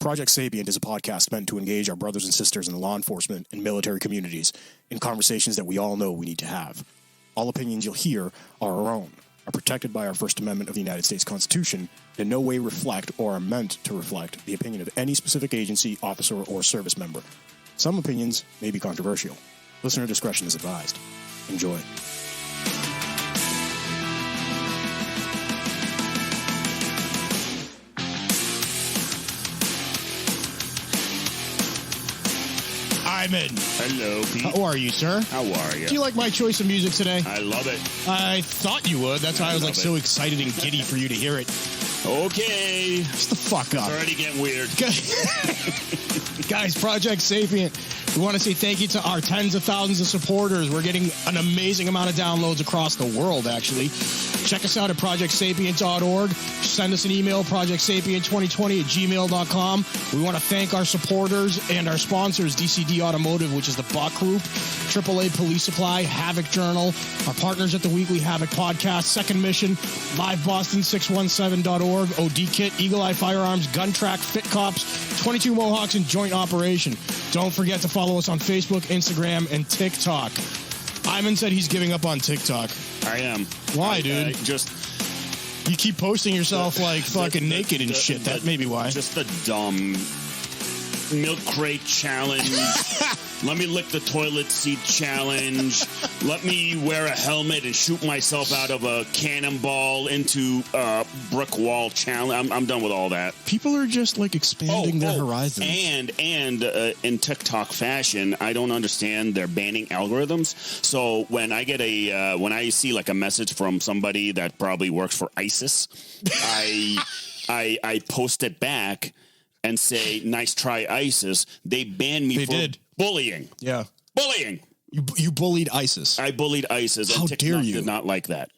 Project Sapient is a podcast meant to engage our brothers and sisters in the law enforcement and military communities in conversations that we all know we need to have. All opinions you'll hear are our own, are protected by our First Amendment of the United States Constitution, and in no way reflect or are meant to reflect the opinion of any specific agency, officer, or service member. Some opinions may be controversial. Listener discretion is advised. Enjoy. Ivan. Hello, Pete. How are you, sir? How are you? Do you like my choice of music today? I love it. I thought you would. That's why I was like so excited and giddy for you to hear it. Okay. Shut the fuck up. It's already getting weird. Guys, Project Sapient, we want to say thank you to our tens of thousands of supporters. We're getting an amazing amount of downloads across the world, actually. Check us out at projectsapient.org. Send us an email, projectsapient2020@gmail.com. We want to thank our supporters and our sponsors, DCD Automotive, which is the Boch Group, AAA Police Supply, Havoc Journal, our partners at the Weekly Havoc Podcast, Second Mission, LiveBoston617.org, OD Kit, Eagle Eye Firearms, GunTrack, Fit Cops, 22 Mohawks, and Joint Operation. Don't forget to follow us on Facebook, Instagram, and TikTok. Ivan said he's giving up on TikTok. I am. Why, dude? You keep posting yourself fucking naked and shit. That may be why. Just the dumb milk crate challenge. Let me lick the toilet seat challenge. Let me wear a helmet and shoot myself out of a cannonball into a brick wall challenge. I'm done with all that. People are just expanding their horizons. And in TikTok fashion, I don't understand their banning algorithms. So when I get when I see a message from somebody that probably works for ISIS, I post it back and say, "Nice try, ISIS." They banned me for bullying. Yeah. Bullying. You bullied ISIS. I bullied ISIS. How and TikTok dare you? did not like that.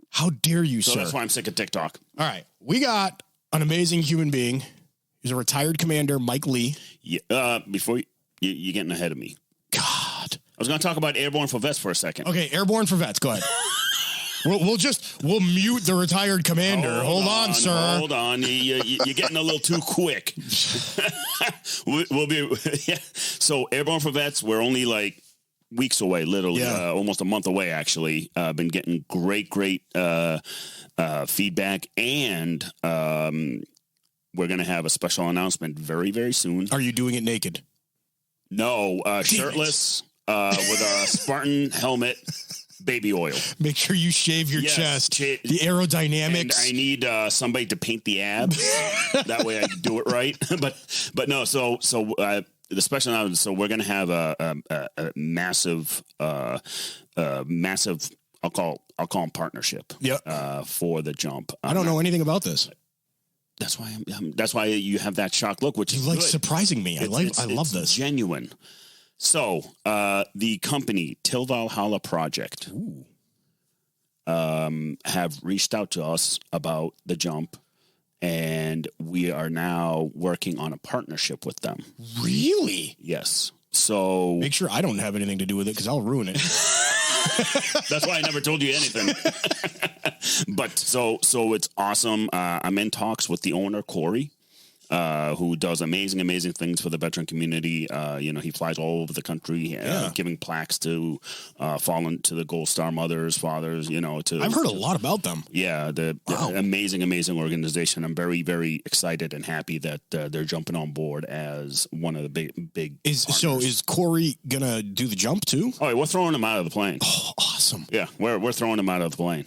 How dare you, sir? So that's why I'm sick of TikTok. All right. We got an amazing human being. He's a retired commander, Mike Lee. Yeah, before you're getting ahead of me. God. I was going to talk about Airborne for Vets for a second. Okay, Airborne for Vets. Go ahead. We'll mute the retired commander. Hold on, sir. Hold on. You're getting a little too quick. we'll be. Yeah. So Airborne for Vets, we're only weeks away, literally, almost a month away, actually. Been getting great feedback, and we're going to have a special announcement very, very soon. Are you doing it naked? No, shirtless, with a Spartan helmet. Baby oil. Make sure you shave your chest. The aerodynamics. And I need somebody to paint the abs. That way I can do it right. But no. So the special announcement. So we're going to have a massive. I'll call them partnership. Yep. For the jump. I don't know anything about this. That's why. That's why you have that shocked look, which is good. Surprising me. I love this. Genuine. So, the company, Till Valhalla Project, have reached out to us about the jump, and we are now working on a partnership with them. Really? Yes. So make sure I don't have anything to do with it, because I'll ruin it. That's why I never told you anything. But so it's awesome. I'm in talks with the owner, Corey. Who does amazing things for the veteran community. He flies all over the country, giving plaques to fallen to the Gold Star mothers, fathers. I've heard a lot about them. Yeah, the amazing organization. I'm very, very excited and happy that they're jumping on board as one of the big. So is Corey gonna do the jump too? Oh, we're throwing him out of the plane. Oh, awesome! Yeah, we're throwing him out of the plane.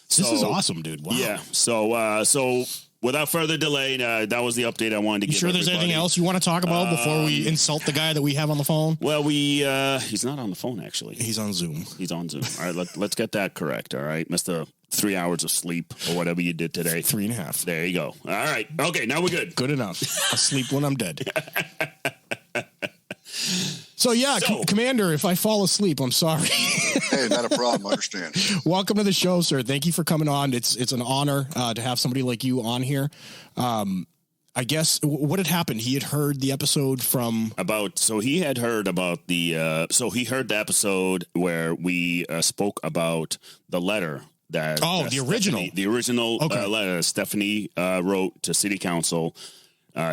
This is awesome, dude. Wow. Yeah. So. Without further delay, that was the update I wanted to give. Sure, there's anything else you want to talk about before we insult the guy that we have on the phone? Well, he's not on the phone, actually. He's on Zoom. He's on Zoom. All right, let's get that correct. All right, Mr. 3 hours of sleep or whatever you did today. 3.5. There you go. All right. Okay, now we're good. Good enough. I'll sleep when I'm dead. So, Commander, if I fall asleep, I'm sorry. Hey, not a problem. I understand. Welcome to the show, sir. Thank you for coming on. It's an honor to have somebody like you on here. I guess what had happened, he had heard the episode he had heard about he heard the episode where we spoke about the letter that the original letter Stephanie wrote to City Council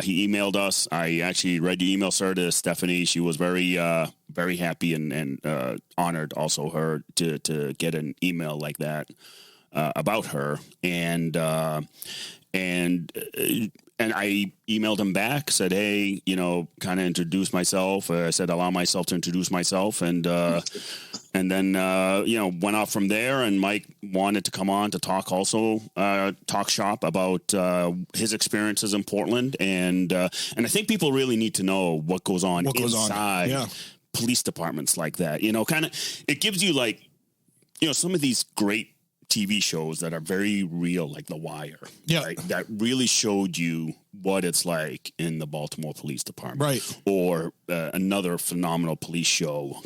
He emailed us. I actually read the email, sir, to Stephanie. She was very, very happy and honored also her to get an email like that about her. And I emailed him back, said, hey, kind of introduce myself. I said, allow myself to introduce myself. And then, went off from there. And Mike wanted to come on to talk also, talk shop about his experiences in Portland. And I think people really need to know what goes on inside police departments like that. It gives you some of these great TV shows that are very real, like The Wire, right? That really showed you what it's like in the Baltimore Police Department, right? Or another phenomenal police show,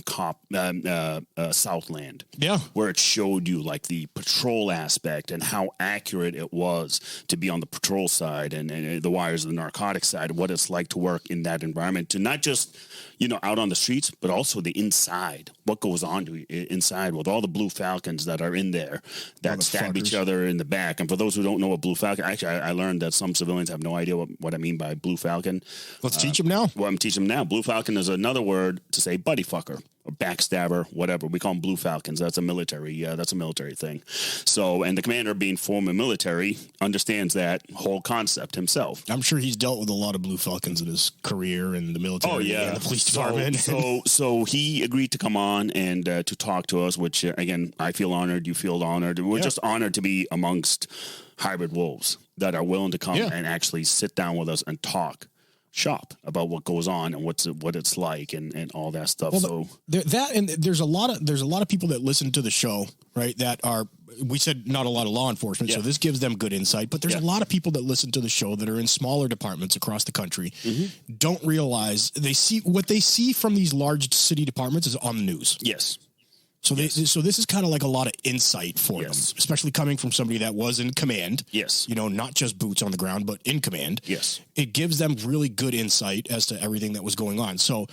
Southland, where it showed you like the patrol aspect and how accurate it was to be on the patrol side, and The Wire's the narcotic side, what it's like to work in that environment, to not just out on the streets, but also the inside, what goes on inside with all the Blue Falcons that are in there that stab each other in the back. And for those who don't know what Blue Falcon, actually, I learned that some civilians have no idea what I mean by Blue Falcon. Let's teach them now. Well, I'm teaching them now. Blue Falcon is another word to say buddy fucker or backstabber, whatever. We call them Blue Falcons. That's a military thing. So, and the commander, being former military, understands that whole concept himself. I'm sure he's dealt with a lot of Blue Falcons in his career in the military and the police department. So he agreed to come on and to talk to us, which, again, I feel honored. You feel honored. We're just honored to be amongst hybrid wolves that are willing to come and actually sit down with us and talk shop about what goes on and what it's like and all that stuff. Well, there's a lot of people that listen to the show, right? That are, we said not a lot of law enforcement, so this gives them good insight, but there's a lot of people that listen to the show that are in smaller departments across the country, don't realize they see from these large city departments is on the news. Yes. So so this is kind of like a lot of insight for them, especially coming from somebody that was in command. Yes. Not just boots on the ground, but in command. Yes. It gives them really good insight as to everything that was going on. So,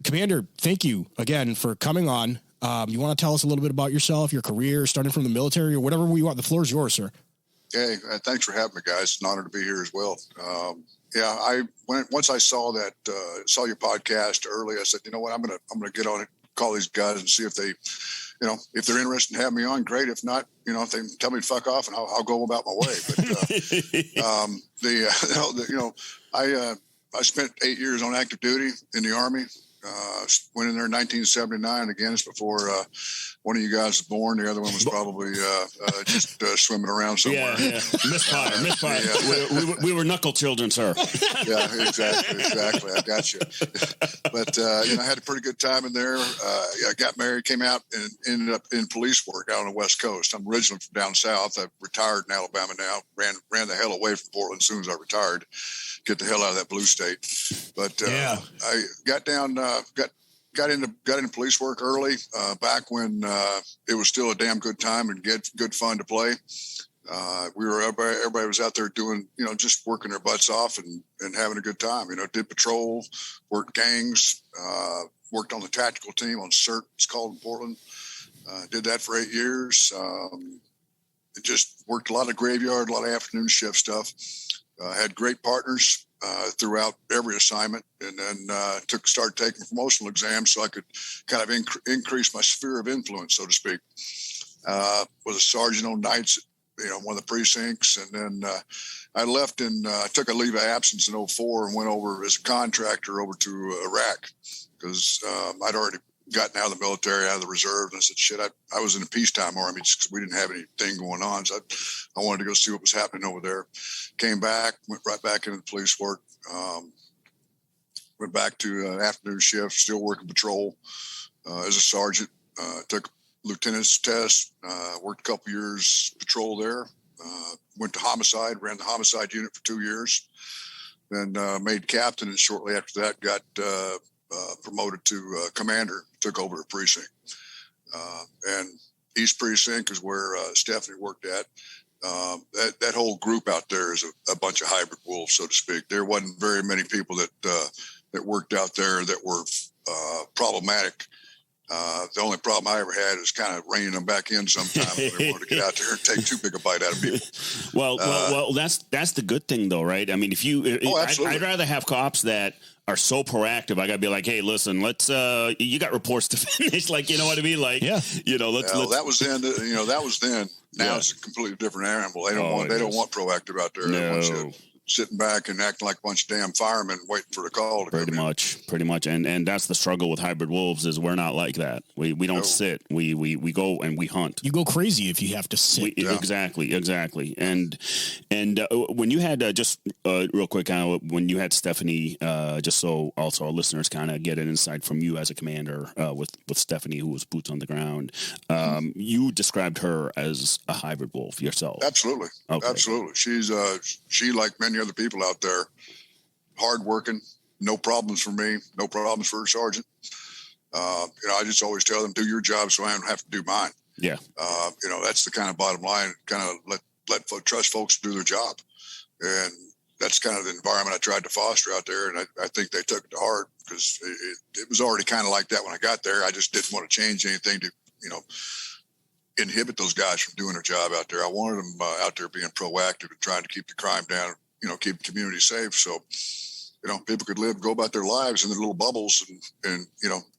Commander, thank you again for coming on. You want to tell us a little bit about yourself, your career, starting from the military or whatever we want. The floor is yours, sir. Hey, thanks for having me, guys. It's an honor to be here as well. Once I saw your podcast early, I said, you know what, I'm gonna get on it, call these guys and see if they, if they're interested in having me on, great. If not, if they tell me to fuck off, and I'll go about my way. But I spent 8 years on active duty in the Army. Went in there in 1979. Again, it's before one of you guys was born. The other one was probably just swimming around somewhere. Yeah. Misfire. Yeah. We were knuckle children, sir. Yeah, exactly. I got you. But I had a pretty good time in there. I got married, came out, and ended up in police work out on the West Coast. I'm originally from down south. I've retired in Alabama now. Ran the hell away from Portland as soon as I retired. Get the hell out of that blue state. But I got down, got into police work early, back when it was still a damn good time and good fun to play. Everybody was out there doing, just working their butts off and having a good time. Did patrol, worked gangs, worked on the tactical team on CERT, it's called in Portland. Did that for 8 years. Just worked a lot of graveyard, a lot of afternoon shift stuff. Had great partners throughout every assignment, and then started taking promotional exams so I could kind of increase my sphere of influence, so to speak. Was a sergeant on nights at one of the precincts, and then I left and took a leave of absence in 2004 and went over as a contractor over to Iraq because I'd already gotten out of the military, out of the reserve, and I said, shit, I was in a peacetime army just because we didn't have anything going on. So I wanted to go see what was happening over there. Came back, went right back into the police work, went back to afternoon shift, still working patrol as a sergeant, took lieutenant's test, worked a couple years patrol there, went to homicide, ran the homicide unit for 2 years, then made captain, and shortly after that got promoted to commander, took over a precinct. And East Precinct is where Stephanie worked at. That whole group out there is a bunch of hybrid wolves, so to speak. There wasn't very many people that worked out there that were problematic The only problem I ever had is kind of reining them back in sometimes when they wanted to get out there and take too big a bite out of people. Well, that's the good thing, though, right? I mean, I'd rather have cops that are so proactive. I got to be like, hey, listen, let's. You got reports to finish, like, you know what I mean, like, let's. That was then. That was then. Now it's a completely different animal. They don't want proactive out there. They want you sitting back and acting like a bunch of damn firemen waiting for the call to come in. Pretty much. And that's the struggle with hybrid wolves is we're not like that. We don't sit. We go and we hunt. You go crazy if you have to sit. Exactly. And when you had just real quick, when you had Stephanie, just so also our listeners kind of get an insight from you as a commander with Stephanie, who was boots on the ground, you described her as a hybrid wolf yourself. Absolutely. Okay. Absolutely. She like many other people out there, hardworking, no problems for me, no problems for a sergeant. I just always tell them, do your job so I don't have to do mine. Yeah. That's the kind of bottom line, kind of let trust folks do their job. And that's kind of the environment I tried to foster out there. And I think they took it to heart because it was already kind of like that when I got there. I just didn't want to change anything to, inhibit those guys from doing their job out there. I wanted them out there being proactive and trying to keep the crime down, keep the community safe. So, people could go about their lives in their little bubbles and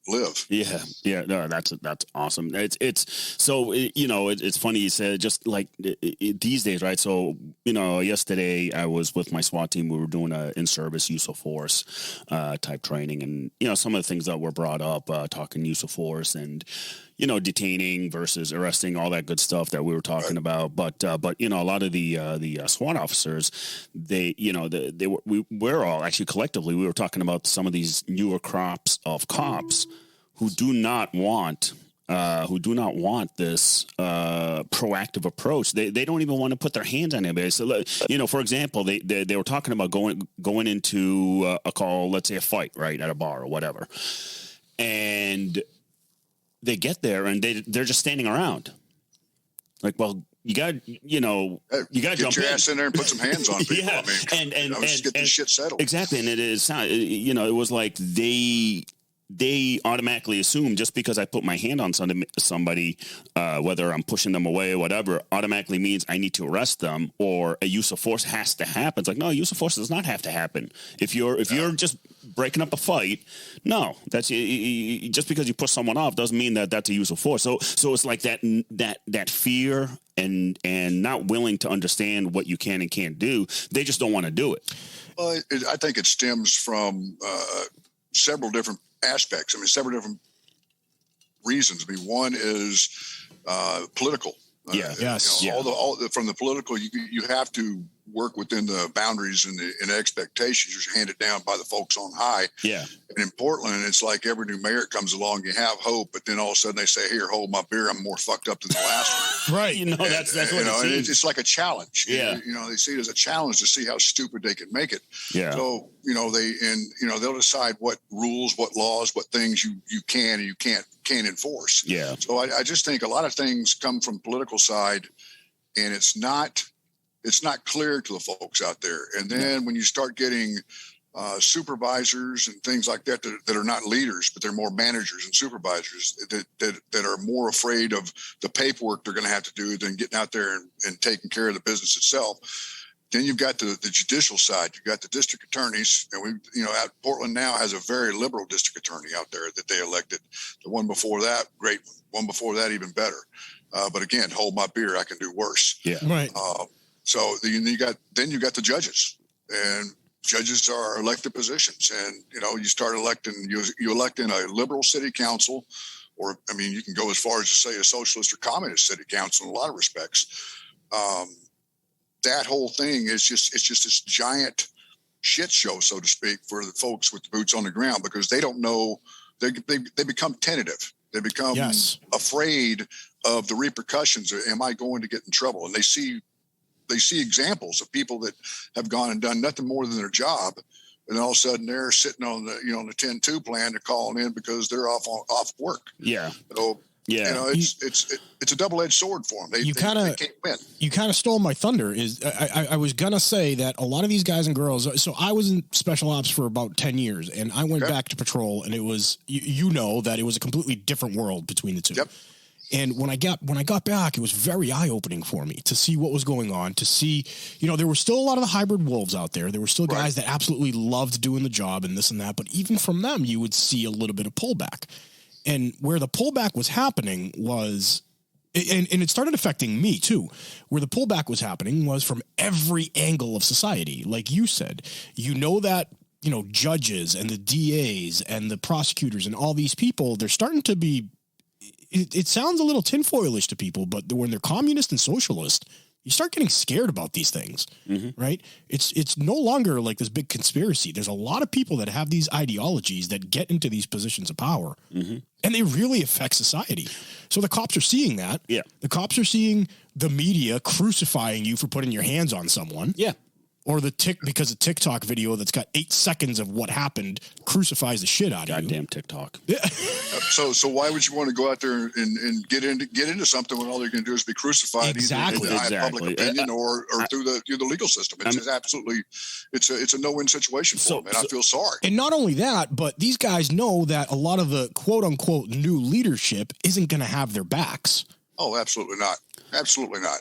live. Yeah. No, that's awesome. It's funny you said just like these days, right? So, yesterday I was with my SWAT team. We were doing a in-service use of force type training. And, some of the things that were brought up, talking use of force and, detaining versus arresting, all that good stuff that we were talking about. But a lot of the SWAT officers, we're all actually collectively, we were talking about some of these newer crops of cops who do not want this proactive approach. They don't even want to put their hands on anybody. So, for example, they were talking about going into a call, let's say a fight, right, at a bar or whatever, and they get there and they're just standing around. Like, well, you got you got to jump your ass in there and put some hands on people. Yeah. And just get this shit settled. Exactly, and it was like they automatically assume just because I put my hand on somebody, whether I'm pushing them away or whatever, automatically means I need to arrest them or a use of force has to happen. It's like, no, use of force does not have to happen. If you're just breaking up a fight, no, that's just because you push someone off doesn't mean that that's a use of force. So it's like that fear and not willing to understand what you can and can't do. They just don't want to do it. Well, I think it stems from several different aspects. I mean, several different reasons. I mean, one is political. From the political, you have to work within the boundaries and the expectations you're handed down by the folks on high. Yeah. And in Portland, it's like every new mayor comes along, you have hope, but then all of a sudden they say, "Here, hold my beer. I'm more fucked up than the last one." Right. That's what it it's like a challenge. Yeah. They see it as a challenge to see how stupid they can make it. Yeah. So, they'll decide what rules, what laws, what things you can and you can't enforce. Yeah. So I just think a lot of things come from political side, and it's not clear to the folks out there. And then when you start getting supervisors and things like that are not leaders, but they're more managers and supervisors that are more afraid of the paperwork they're going to have to do than getting out there and taking care of the business itself. Then you've got the judicial side. You've got the district attorneys, and Portland now has a very liberal district attorney out there that they elected. The one before that, great. One before that, even better. But again, hold my beer. I can do worse. Yeah. Right. So you got the judges, and judges are elected positions, and you start electing you elect in a liberal city council, or you can go as far as to say a socialist or communist city council in a lot of respects. That whole thing is just this giant shit show, so to speak, for the folks with the boots on the ground, because they don't know. They become tentative. They become afraid of the repercussions. Am I going to get in trouble? And they see examples of people that have gone and done nothing more than their job, and all of a sudden they're sitting on the 10-2 plan. They're calling in because they're off work. Yeah. So Yeah. You know, it's a double-edged sword for them. They can't win. You kind of stole my thunder. I was going to say that a lot of these guys and girls, so I was in special ops for about 10 years, and I went back to patrol, and it was, you know, that it was a completely different world between the two. Yep. And when I got back, it was very eye-opening for me to see what was going on, to see, you know, there were still a lot of the hybrid wolves out there. There were still guys that absolutely loved doing the job and this and that. But even from them, you would see a little bit of pullback. And where the pullback was happening was, and it started affecting me too, where the pullback was happening was from every angle of society. Like you said, you know that, you know, judges and the DAs and the prosecutors and all these people, they're starting to be, it sounds a little tinfoilish to people, but when they're communist and socialist, you start getting scared about these things, right? It's no longer like this big conspiracy. There's a lot of people that have these ideologies that get into these positions of power, and they really affect society. So the cops are seeing that. Yeah. The cops are seeing the media crucifying you for putting your hands on someone. Yeah. Or because a TikTok video that's got 8 seconds of what happened crucifies the shit out of you. Goddamn TikTok. Yeah. So why would you want to go out there and get into something when all they're going to do is be crucified either in the eye of public opinion or through the legal system? It's absolutely it's a no-win situation for them, and I feel sorry. And not only that, but these guys know that a lot of the quote unquote new leadership isn't going to have their backs. Oh, absolutely not. Absolutely not.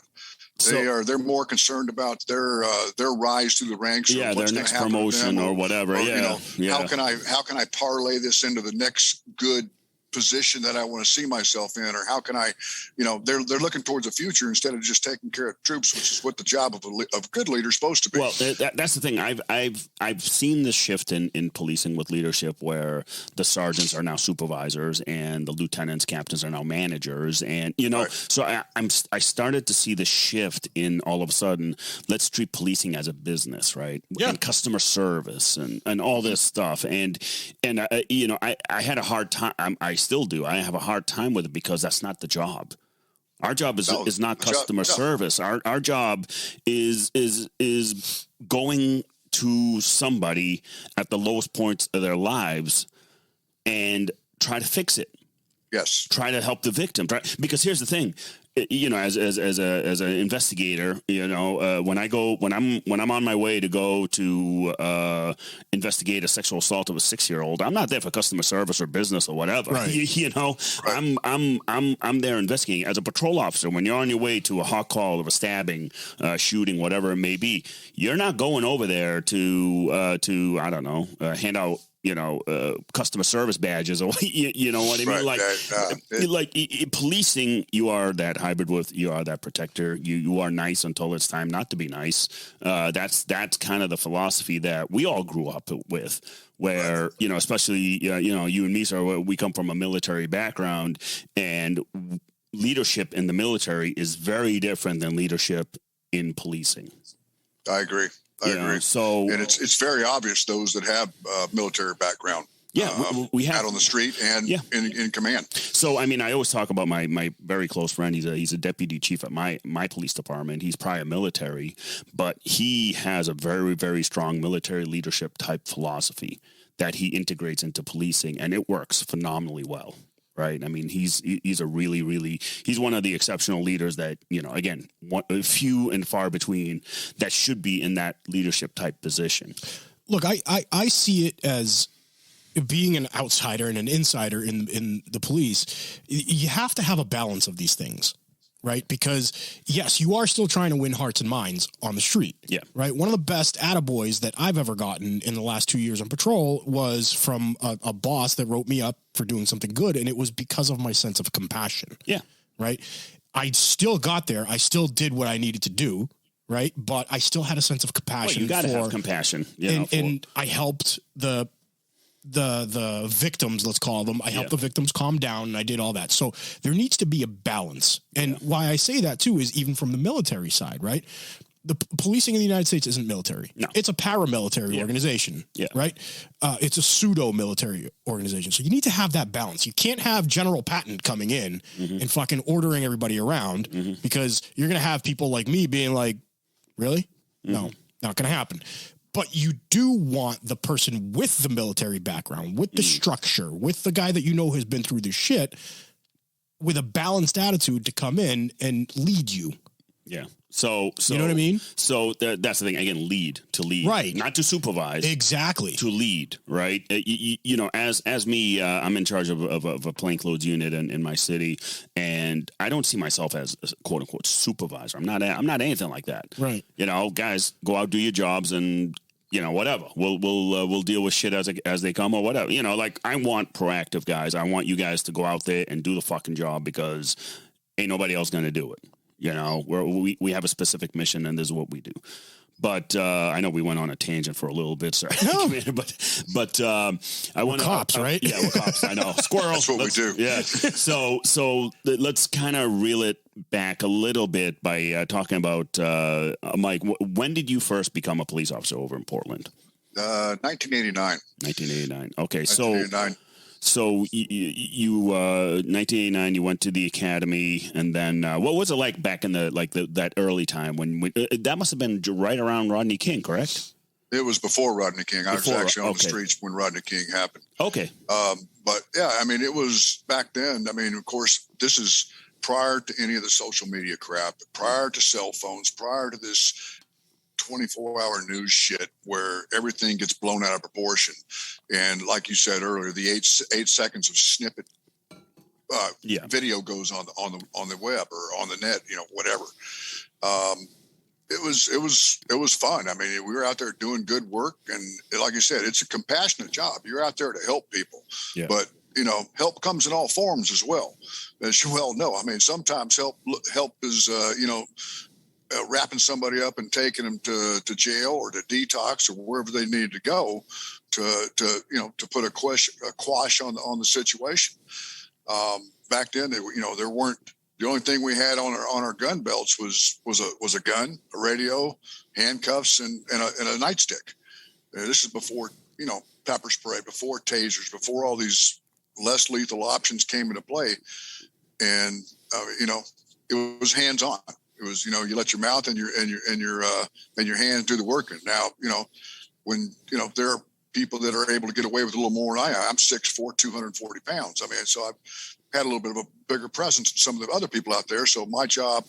They're more concerned about their rise through the ranks. Yeah, their next promotion or whatever. How can I parlay this into the next good position that I want to see myself in, or how can I, they're looking towards the future instead of just taking care of troops, which is what the job of a good leader is supposed to be. Well, that's the thing. I've seen this shift in policing with leadership, where the sergeants are now supervisors and the lieutenants, captains are now managers, and so I started to see the shift in all of a sudden. Let's treat policing as a business, right? Yeah. And customer service and all this stuff, and I had a hard time. I still do. I have a hard time with it because that's not the job. Our job is not customer service. Our job is going to somebody at the lowest points of their lives and try to fix it. Yes. Try to help the victim. Because here's the thing. As an investigator, when I'm on my way to go to investigate a sexual assault of a 6-year-old, I'm not there for customer service or business or whatever. Right. I'm there investigating as a patrol officer. When you're on your way to a hot call of a stabbing, shooting, whatever it may be, you're not going over there to I don't know, hand out customer service badges, or you know what I mean? Like policing, you are that hybrid with, you are that protector. You are nice until it's time not to be nice. That's kind of the philosophy that we all grew up with, where, especially, you and me, sir, we come from a military background, and leadership in the military is very different than leadership in policing. I agree. I agree. And it's very obvious those that have military background. Yeah, we have out on the street and in command. So, I mean, I always talk about my very close friend. He's a deputy chief at my police department. He's prior military, but he has a very, very strong military leadership type philosophy that he integrates into policing, and it works phenomenally well. Right. I mean, he's a really, he's one of the exceptional leaders that, again, few and far between that should be in that leadership type position. Look, I see it as being an outsider and an insider in the police. You have to have a balance of these things. Right. Because, yes, you are still trying to win hearts and minds on the street. Yeah. Right. One of the best attaboys that I've ever gotten in the last 2 years on patrol was from a boss that wrote me up for doing something good. And it was because of my sense of compassion. Yeah. Right. I still got there. I still did what I needed to do. Right. But I still had a sense of compassion. Well, you got to have compassion. And I helped the victims, let's call them. I helped the victims calm down, and I did all that. So there needs to be a balance. And why I say that too is even from the military side, right? The policing in the United States isn't military. No. It's a paramilitary organization, right? It's a pseudo-military organization. So you need to have that balance. You can't have General Patton coming in and fucking ordering everybody around because you're going to have people like me being like, really? No, not going to happen. But you do want the person with the military background, with the structure, with the guy that has been through this shit, with a balanced attitude to come in and lead you. Yeah. So you know what I mean? So that's the thing. Again, lead, right? Not to supervise, exactly. To lead, right? You know, as me, I'm in charge of a plainclothes unit in my city, and I don't see myself as a quote unquote supervisor. I'm not anything like that, right? You know, guys, go out, do your jobs, and you know, whatever. We'll deal with shit as they come or whatever. You know, like I want proactive guys. I want you guys to go out there and do the fucking job because ain't nobody else going to do it. You know, we have a specific mission, and this is what we do. But I know we went on a tangent for a little bit, sorry. No. but I want to cops, right? Yeah, we're cops. I know, squirrels. That's what we do. Yeah. So let's kind of reel it back a little bit by talking about Mike. When did you first become a police officer over in Portland? 1989. 1989. Okay, 1989. So you 1989, you went to the academy, and then what was it like back in that early time when that must have been right around Rodney King, correct? It was before Rodney King. I was actually on the streets when Rodney King happened. Okay. But yeah, I mean, it was back then. I mean, of course, this is prior to any of the social media crap, prior to cell phones, prior to this 24-hour news shit where everything gets blown out of proportion. And like you said earlier, the eight seconds of snippet video goes on the web or on the net, you know, whatever. It was fun. I mean, we were out there doing good work, and like I said, it's a compassionate job. You're out there to help people, but you know, help comes in all forms as well, as you well know. I mean, sometimes help is wrapping somebody up and taking them to jail or to detox or wherever they need to go to put a quash on the situation. Back then, there weren't. The only thing we had on our gun belts was a gun, a radio, handcuffs, and a nightstick. This is before pepper spray, before tasers, before all these less lethal options came into play, and it was hands on. It was, you let your mouth and your hands do the work. And now, when, there are people that are able to get away with a little more than I am. I'm 6'4", 240 pounds. I mean, so I've had a little bit of a bigger presence than some of the other people out there. So my job,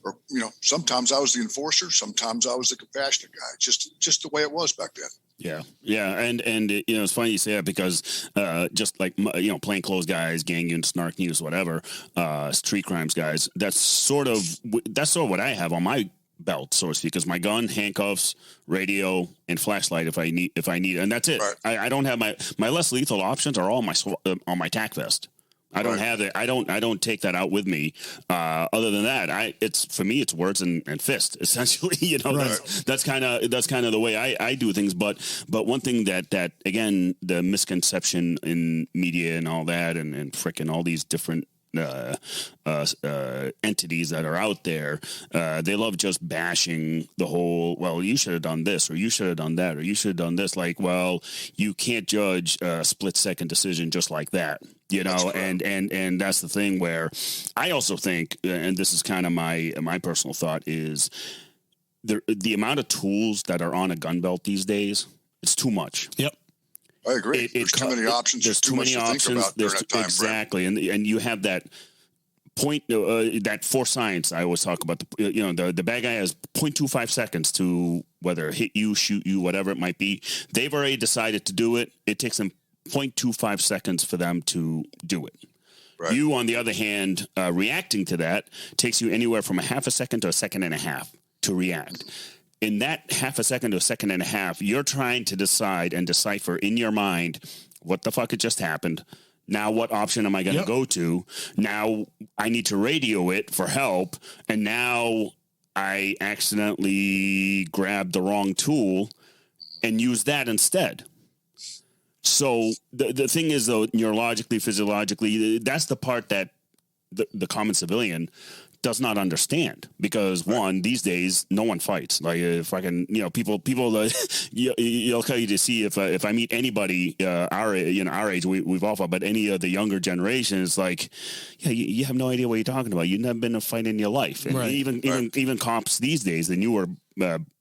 or, sometimes I was the enforcer. Sometimes I was the compassionate guy, just the way it was back then. Yeah. Yeah. And it's funny you say that because just like, plainclothes guys, gang units, snark news, whatever, street crimes guys, that's sort of what I have on my belt, so to speak, because my gun, handcuffs, radio, and flashlight if I need it. And that's it. Right. I don't have my less lethal options are all on my tack vest. I don't have it. I don't take that out with me. Other than that, for me, it's words and fist essentially. That's kind of the way I do things. But one thing that again, the misconception in media and all that, and frickin' all these different entities that are out there, they love just bashing the whole, well, you should have done this, or you should have done that, or you should have done this. Like, well, you can't judge a split-second decision just like that, and that's the thing where I also think, and this is kind of my personal thought, is the amount of tools that are on a gun belt these days, it's too much. Yep. I agree. There's too many options. There's too many options. Think about during that time exactly, and you have that point, that force science. I always talk about. The bad guy has 0.25 seconds to whether hit you, shoot you, whatever it might be. They've already decided to do it. It takes them 0.25 seconds for them to do it. Right. You, on the other hand, reacting to that takes you anywhere from a half a second to a second and a half to react. In that half a second to a second and a half, you're trying to decide and decipher in your mind what the fuck had just happened. Now, what option am I going to go to? Now, I need to radio it for help. And now I accidentally grabbed the wrong tool and used that instead. So the thing is, though, neurologically, physiologically, that's the part that the common civilian does not understand, because one, these days no one fights. Like if I can, people you'll tell you to see if I meet anybody our age, we've all fought, but any of the younger generation is like, you have no idea what you're talking about. You've never been in a fight in your life. And even cops these days, the newer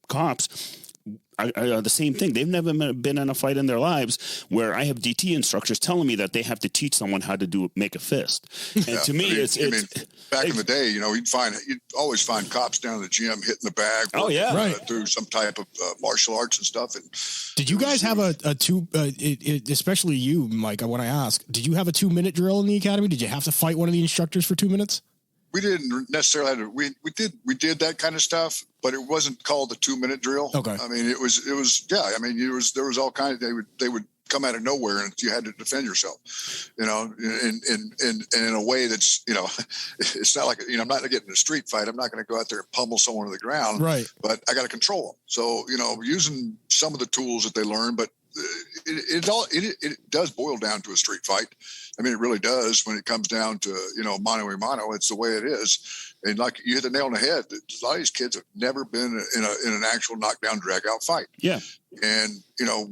cops, are the same thing. They've never been in a fight in their lives where I have DT instructors telling me that they have to teach someone how to make a fist. And to me, it's back in the day, you'd always find cops down in the gym hitting the bag. Through some type of martial arts and stuff. And did you guys have a two? Especially you, Mike. I want to ask: did you have a 2-minute drill in the academy? Did you have to fight one of the instructors for 2 minutes? We didn't necessarily have to. We did that kind of stuff, but it wasn't called the 2-minute drill. Okay. I mean, it was. Yeah. I mean, there was all kinds. They would come out of nowhere and you had to defend yourself, in a way that's, it's not like, I'm not getting in a street fight. I'm not going to go out there and pummel someone to the ground, right? But I got to control them. So, using some of the tools that they learn, but it does boil down to a street fight. I mean, it really does when it comes down to, mano a mano. It's the way it is. And like you hit the nail on the head, a lot of these kids have never been in an actual knockdown, drag out fight. Yeah. And,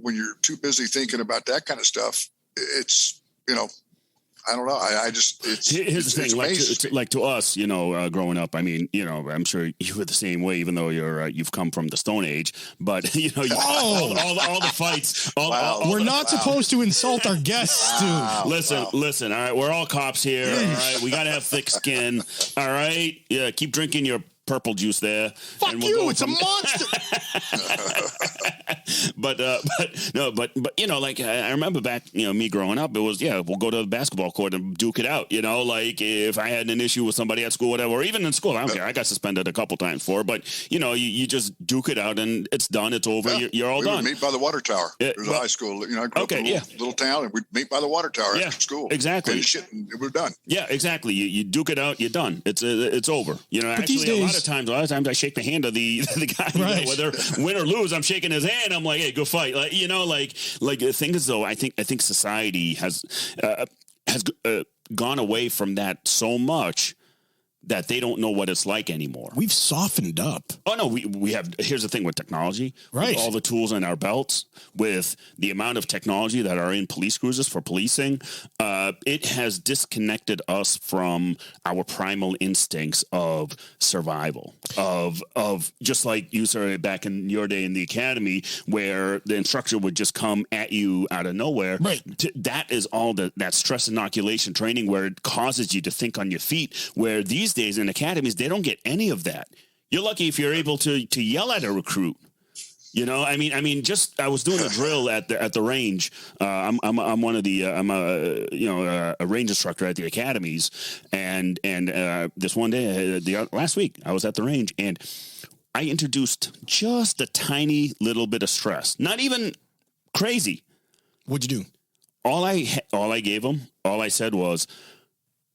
when you're too busy thinking about that kind of stuff, it's, I don't know. Here's the thing, like to us, growing up, I mean, I'm sure you were the same way, even though you've come from the Stone Age, but all the fights, we're not supposed to insult our guests, dude. Listen. All right. We're all cops here. All right. We got to have thick skin. All right. Yeah. Keep drinking your purple juice there. Fuck and you, it's a monster. But I remember back, me growing up, it was, we'll go to the basketball court and duke it out, like if I had an issue with somebody at school, whatever, or even in school, I don't care. I got suspended a couple times for it, but you just duke it out and it's done. It's over. Yeah. You're all done. We'd meet by the water tower. There's a high school, I grew up in a little town and we'd meet by the water tower after school. Exactly. And we're done. Yeah, exactly. You duke it out, you're done. It's over. Actually, a lot of times I shake the hand of the guy, right. Whether win or lose, I'm shaking his hand. I'm like, hey, go fight. Like, the thing is though, I think society has gone away from that so much that they don't know what it's like anymore. We've softened up. Oh no, we have. Here's the thing with technology, right? With all the tools in our belts, with the amount of technology that are in police cruisers for policing, it has disconnected us from our primal instincts of survival, of just like you said back in your day in the academy, where the instructor would just come at you out of nowhere. Right. That is all that stress inoculation training, where it causes you to think on your feet. Where these days in academies, they don't get any of that. You're lucky if you're able to yell at a recruit. I was doing a drill at the range. I'm one of the I'm a range instructor at the academies, and this one day, last week, I was at the range and I introduced just a tiny little bit of stress. Not even crazy. What'd you do? All I gave them, all I said was,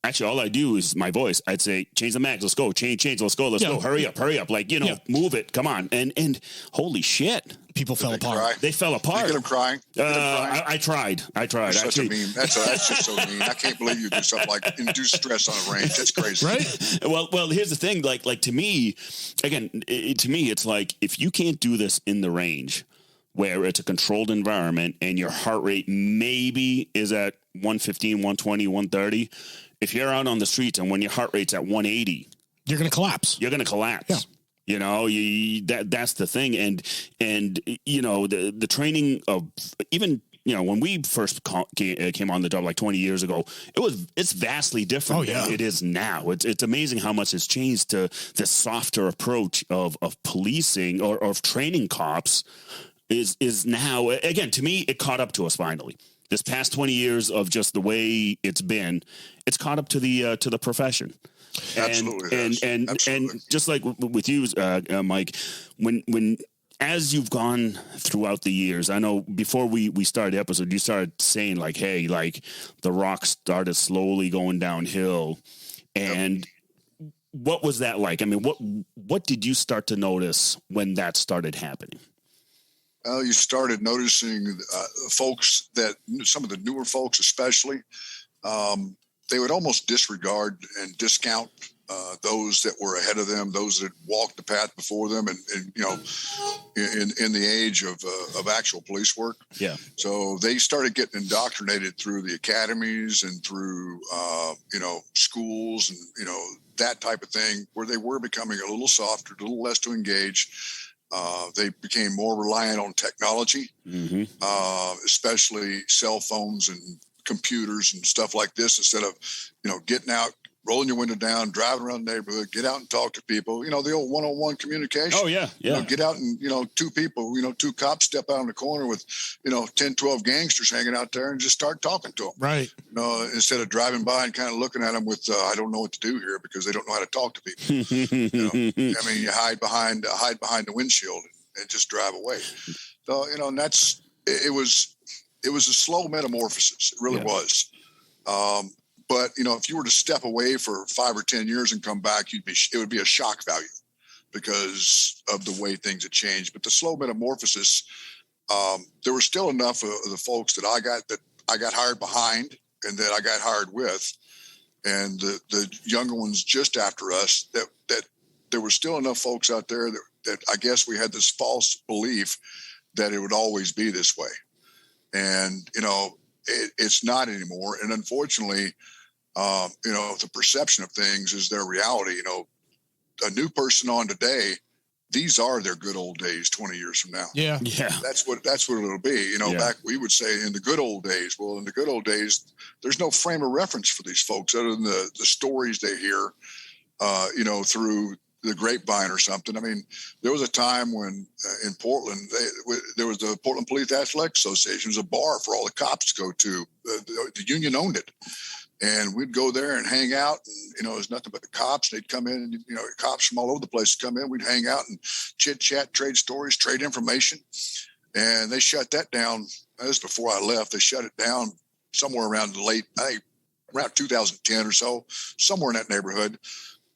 actually, all I do is my voice. I'd say, change the mags. Let's go. Change. Let's go. Let's go. Hurry up. Like, move it. Come on. And holy shit. People fell apart. They fell apart. You get them crying? I tried. That's such a meme. That's just so mean. I can't believe you do something like induce stress on a range. That's crazy. Right? Well, here's the thing. Like to me, again, to me, it's like, if you can't do this in the range, where it's a controlled environment and your heart rate maybe is at 115, 120, 130, if you're out on the streets and when your heart rate's at 180, you're going to collapse. Yeah. That's the thing. And the training of even, when we first came on the job like 20 years ago, it's vastly different than it is now. It's amazing how much has changed to this softer approach of policing or of training cops is now, again, to me, it caught up to us finally. This past 20 years of just the way it's caught up to the profession. Absolutely. And just like with you, Mike, when as you've gone throughout the years, I know before we started the episode, you started saying like, hey, like the rock started slowly going downhill. And what was that like? I mean, what did you start to notice when that started happening? You started noticing folks that some of the newer folks, especially, they would almost disregard and discount those that were ahead of them, those that walked the path before them, and in the age of actual police work. Yeah. So they started getting indoctrinated through the academies and through schools and that type of thing, where they were becoming a little softer, a little less to engage. They became more reliant on technology, especially cell phones and computers and stuff like this, instead of, getting out, rolling your window down, driving around the neighborhood, get out and talk to people, the old one-on-one communication. Oh, yeah. Get out and, two people, two cops step out in the corner with, 10, 12 gangsters hanging out there and just start talking to them. Right. Instead of driving by and kind of looking at them with, I don't know what to do here, because they don't know how to talk to people. You hide behind the windshield and just drive away. So, and it was a slow metamorphosis. It really was. But, if you were to step away for 5 or 10 years and come back, it would be a shock value because of the way things had changed. But the slow metamorphosis, there were still enough of the folks that I got hired behind and that I got hired with, and the younger ones just after us, that there were still enough folks out there that I guess we had this false belief that it would always be this way. And, it's not anymore. And unfortunately, the perception of things is their reality. A new person on today, these are their good old days 20 years from now. Yeah. That's what it'll be. Back we would say in the good old days. Well, in the good old days, there's no frame of reference for these folks other than the stories they hear, through the grapevine or something. I mean, there was a time when in Portland, there was the Portland Police Athletic Association. It was a bar for all the cops to go to. The union owned it. And we'd go there and hang out, and, it was nothing but the cops. They'd come in, and, cops from all over the place would come in. We'd hang out and chit chat, trade stories, trade information. And they shut that down. That was before I left. They shut it down somewhere around around 2010 or so, somewhere in that neighborhood.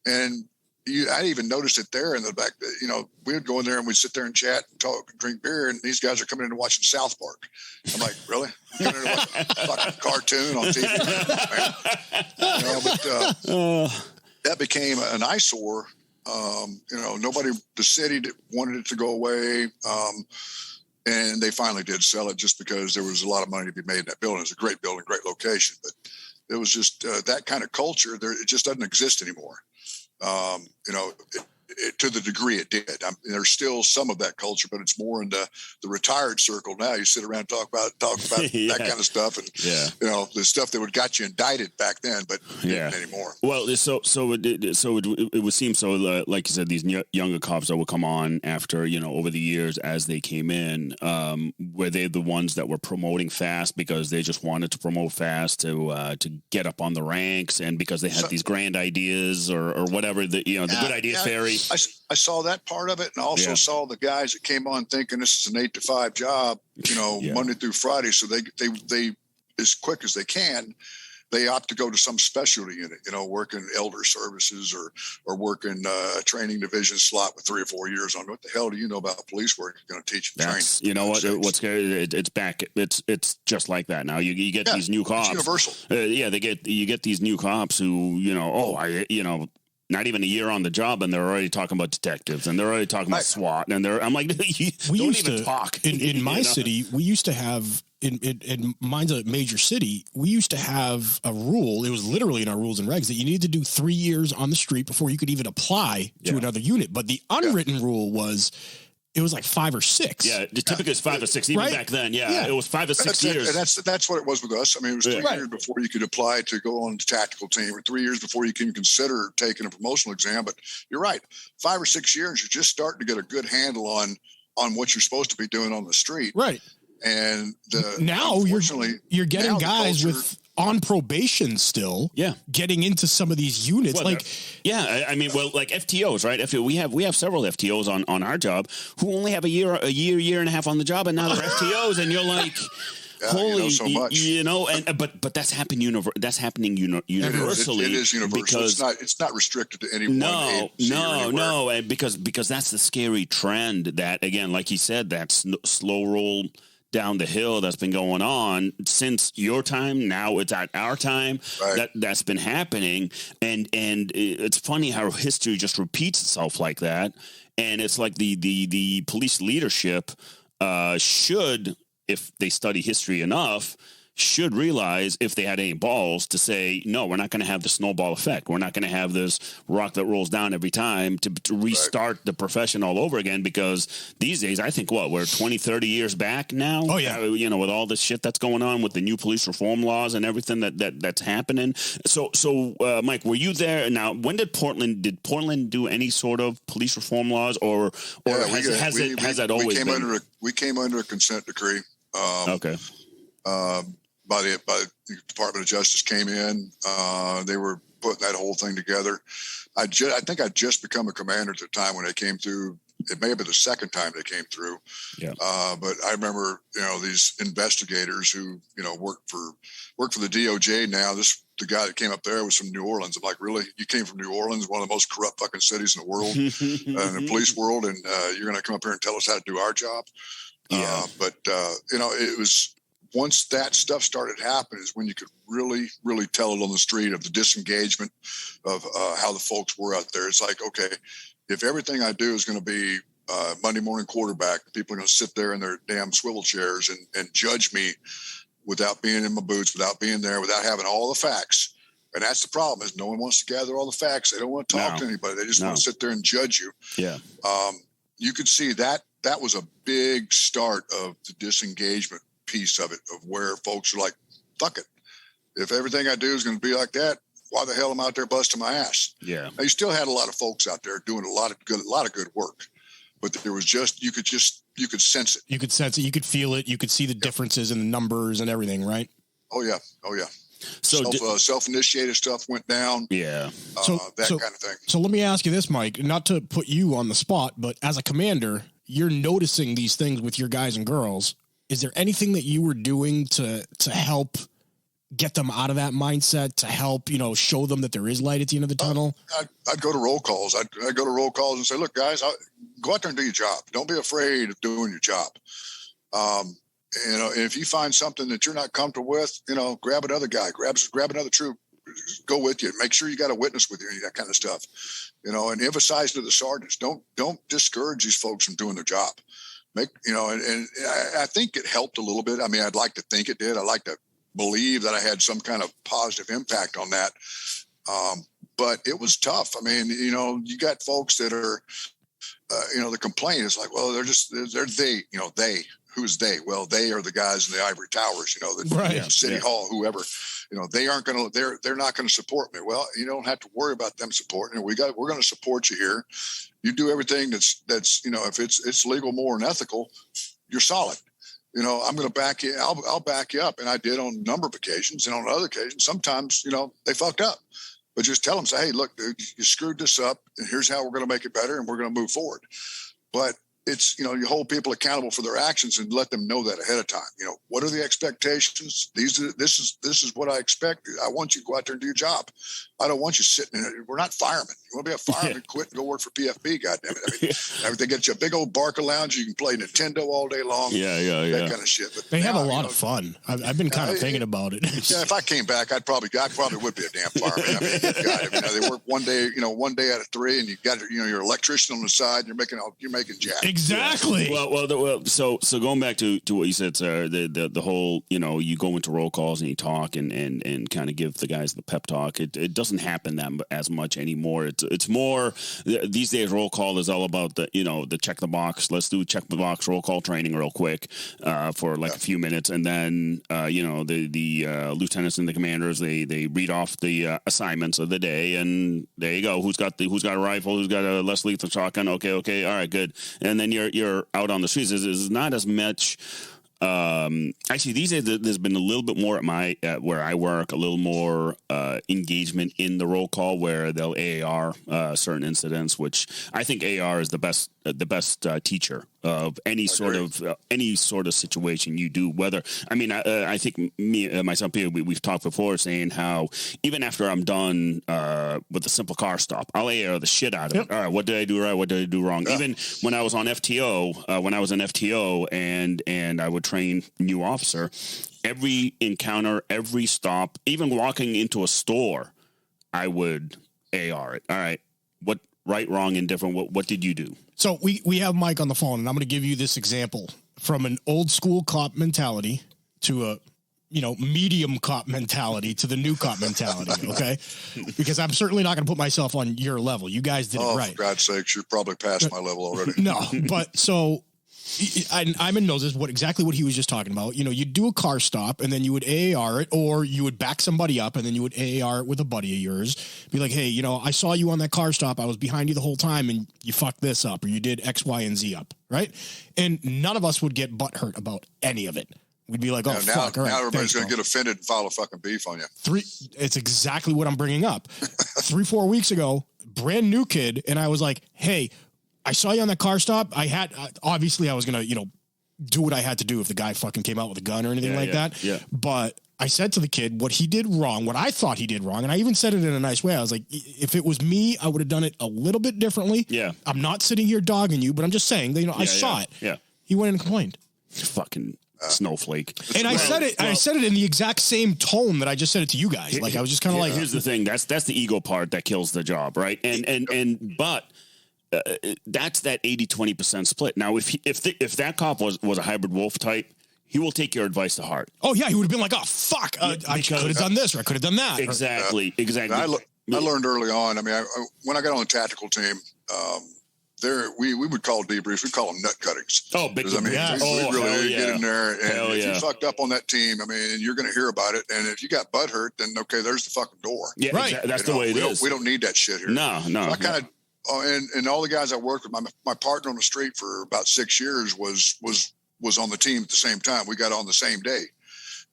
And I even noticed it there in the back. We would go in there and we'd sit there and chat and talk and drink beer. And these guys are coming in and watching South Park. I'm like, really? I'm coming in to watch a fucking cartoon on TV? That became an eyesore. The city wanted it to go away. And they finally did sell it just because there was a lot of money to be made in that building. It's a great building, great location. But it was just that kind of culture. It just doesn't exist anymore. To the degree it did. There's still some of that culture, but it's more in the retired circle now. You sit around and talk about that kind of stuff, and the stuff that would got you indicted back then, but didn't anymore. Well, it would seem so. Like you said, these younger cops that would come on after over the years as they came in, were they the ones that were promoting fast because they just wanted to promote fast to get up on the ranks, and because they had these grand ideas or whatever the good idea fairy. I saw that part of it, and also saw the guys that came on thinking this is an 8 to 5 job, Monday through Friday. So they as quick as they can, they opt to go to some specialty unit, work in elder services or work in a training division slot with 3 or 4 years on. What the hell do you know about police work? You're going to teach and train. You know what? What's scary? It's back. It's just like that now. You get these new cops. It's universal. You get these new cops who not even a year on the job, and they're already talking about detectives, and they're already talking about SWAT, and I'm like, we don't even talk. In my city, we used to have, in mine's a major city, we used to have a rule, it was literally in our rules and regs, that you needed to do 3 years on the street before you could even apply to another unit. But the unwritten rule was, it was like 5 or 6. Yeah, typically it's 5 or 6. Even back then, it was 5 or 6 years. And that's what it was with us. I mean, it was 3 years before you could apply to go on the tactical team, or 3 years before you can consider taking a promotional exam. But you're right, 5 or 6 years, you're just starting to get a good handle on what you're supposed to be doing on the street. Right. And now you're getting guys with on probation still, getting into some of these units. Like FTOs, right? We have several FTOs on our job who only have a year and a half on the job, and now they're FTOs, and you're like, holy, so much. But that's happening. That's happening universally. It is universal. Because it's not restricted to any one. No, and because that's the scary trend that, again, like you said, that slow roll down the hill that's been going on since your time. Now it's at our time. Right. That's been happening, and it's funny how history just repeats itself like that. And it's like the police leadership should, if they study history enough, should realize, if they had any balls, to say, no, we're not going to have the snowball effect. We're not going to have this rock that rolls down every time to restart the profession all over again, because these days, I think, we're 20, 30 years back now? Oh, yeah. With all this shit that's going on with the new police reform laws and everything that's happening. So, Mike, were you there? Now, when did Portland do any sort of police reform laws, or has that always been? We came under a consent decree. Okay. By the Department of Justice came in. They were putting that whole thing together. I think I'd just become a commander at the time when they came through. It may have been the second time they came through. Yeah. But I remember, these investigators who, work for the DOJ now. The guy that came up there was from New Orleans. I'm like, really? You came from New Orleans, one of the most corrupt fucking cities in the world, in the police world, and you're going to come up here and tell us how to do our job? Yeah. It was, once that stuff started happening is when you could really, really tell it on the street of the disengagement of how the folks were out there. It's like, okay, if everything I do is going to be Monday morning quarterback, people are going to sit there in their damn swivel chairs and judge me without being in my boots, without being there, without having all the facts. And that's the problem, is no one wants to gather all the facts. They don't want to talk to anybody. They just want to sit there and judge you. Yeah. You could see that was a big start of the disengagement piece of it, of where folks are like, fuck it. If everything I do is going to be like that, why the hell am I out there busting my ass? Yeah. Now, you still had a lot of folks out there doing a lot of good work, but there was you could sense it. You could sense it. You could feel it. You could see the differences in the numbers and everything, right? Oh yeah. So self-initiated stuff went down. Yeah. Kind of thing. So let me ask you this, Mike, not to put you on the spot, but as a commander, you're noticing these things with your guys and girls. Is there anything that you were doing to help get them out of that mindset, to help, show them that there is light at the end of the tunnel? I'd go to roll calls. I'd go to roll calls and say, look, guys, go out there and do your job. Don't be afraid of doing your job. If you find something that you're not comfortable with, grab another guy, grab another troop, go with you. Make sure you got a witness with you, that kind of stuff, and emphasize to the sergeants, don't discourage these folks from doing their job. And I think it helped a little bit. I mean, I'd like to think it did. I like to believe that I had some kind of positive impact on that. But it was tough. I mean, you got folks that are, the complaint is like, well, they, who's they? Well, they are the guys in the ivory towers, the city hall, whoever, they aren't going to, they're not going to support me. Well, you don't have to worry about them supporting. We're going to support you here. You do everything that's, if it's legal, moral, and ethical, you're solid. I'm going to back you. I'll back you up. And I did on a number of occasions, and on other occasions, sometimes, they fucked up, but just tell them, say, hey, look, dude, you screwed this up, and here's how we're going to make it better. And we're going to move forward. But it's, you hold people accountable for their actions and let them know that ahead of time. What are the expectations? This is what I expect. I want you to go out there and do your job. I don't want you sitting in it. We're not firemen. You want to be a fireman, quit and go work for PFB, goddammit. I mean, they get you a big old Barca lounge. You can play Nintendo all day long. That kind of shit. But they have a lot of fun. I've been kind of thinking about it. Yeah, if I came back, I probably would be a damn fireman. They work one day out of 3, and you got your electrician on the side, and you're making jack. Exactly. Well. So going back to what you said, sir, the whole, you go into roll calls and you talk and kind of give the guys the pep talk. It doesn't happen as much anymore. It's more these days. Roll call is all about the check the box. Let's do check the box roll call training real quick for a few minutes, and then the lieutenants and the commanders they read off the assignments of the day, and there you go. Who's got a rifle? Who's got a less lethal shotgun? Okay, all right, good. And then you're out on the streets. There's not as much. Actually, these days there's been a little bit more at where I work, a little more engagement in the roll call where they'll AAR certain incidents, which I think AR is the best teacher of any sort of situation you do. Whether I think myself here we've talked before saying how even after I'm done with a simple car stop, I'll AR the shit out of it. All right, what did I do right? What did I do wrong? Yeah. Even when I was on FTO, when I was in FTO and I would train new officer, every encounter, every stop, even walking into a store, I would AR it. All right, what right, wrong, indifferent? What did you do? So we have Mike on the phone, and I'm going to give you this example from an old school cop mentality to medium cop mentality to the new cop mentality. Okay. Because I'm certainly not going to put myself on your level. You guys did it right. For God's sakes, you're probably past my level already. No, but so Iman knows this, exactly what he was just talking about. You'd do a car stop and then you would AAR it, or you would back somebody up and then you would AAR it with a buddy of yours. Be like, hey, I saw you on that car stop. I was behind you the whole time and you fucked this up, or you did X, Y, and Z up. Right. And none of us would get butthurt about any of it. We'd be like, fuck. All right, now everybody's going to get offended and file a fucking beef on you. It's exactly what I'm bringing up. 3-4 weeks ago, brand new kid. And I was like, hey, I saw you on that car stop. Obviously I was going to, do what I had to do if the guy fucking came out with a gun or anything that. Yeah. But I said to the kid what he did wrong, what I thought he did wrong. And I even said it in a nice way. I was like, if it was me, I would have done it a little bit differently. Yeah. I'm not sitting here dogging you, but I'm just saying that, I saw it. Yeah. He went and complained. Fucking snowflake. And I said it in the exact same tone that I just said it to you guys. Like, I was just kind of like, here's the thing. That's the ego part that kills the job. Right. But that's that 80-20% split. Now, if that cop was a hybrid wolf type, he will take your advice to heart. Oh yeah. He would have been like, oh fuck. I could have done this or I could have done that. Exactly. I learned early on. I mean, when I got on the tactical team, we would call debriefs. We call them nut cuttings. Oh, big I mean, we really get in there, and if you fucked up on that team, I mean, you're going to hear about it. And if you got butt hurt, then okay, there's the fucking door. Yeah, right. Exactly. That's the way it is. We don't need that shit here. No. So I kind of, and all the guys I worked with, my partner on the street for about 6 years was on the team at the same time. We got on the same day,